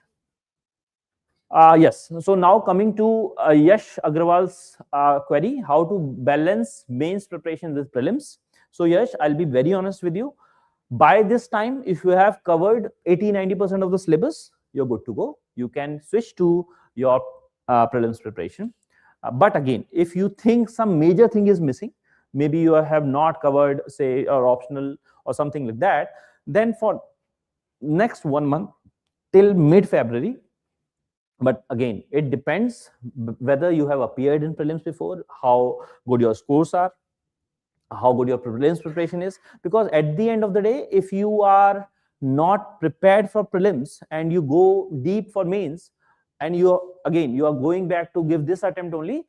Yes. So now coming to Yash Agrawal's query, how to balance mains preparation with prelims. So Yash, I'll be very honest with you. By this time, if you have covered 80-90% of the syllabus, you're good to go. You can switch to your prelims preparation. But again, if you think some major thing is missing, maybe you have not covered, say, or optional or something like that, then for next 1 month till mid-February, but again, it depends whether you have appeared in prelims before, how good your scores are, how good your prelims preparation is. Because at the end of the day, if you are not prepared for prelims and you go deep for mains, and you are going back to give this attempt only,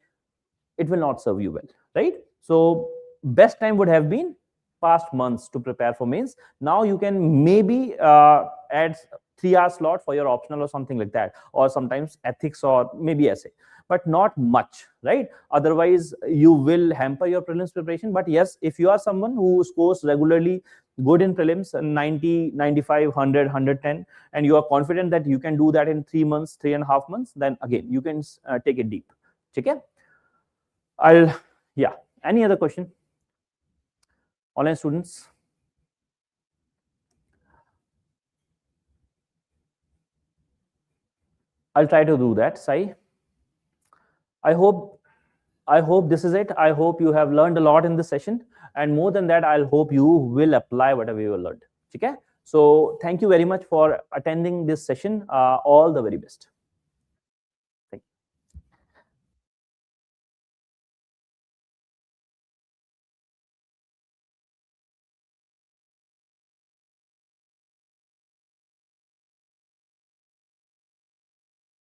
it will not serve you well, right? So best time would have been past months to prepare for mains. Now you can maybe add 3-hour slot for your optional or something like that, or sometimes ethics or maybe essay, but not much, right? Otherwise you will hamper your prelims preparation. But yes, if you are someone who scores regularly good in prelims, 90, 95, 100, 110, and you are confident that you can do that in 3 months, 3.5 months, then again you can take it deep. Okay? Any other question? Online students? I'll try to do that, Sai. I hope this is it. I hope you have learned a lot in this session, and more than that, I'll hope you will apply whatever you learned. Okay? So thank you very much for attending this session. All the very best.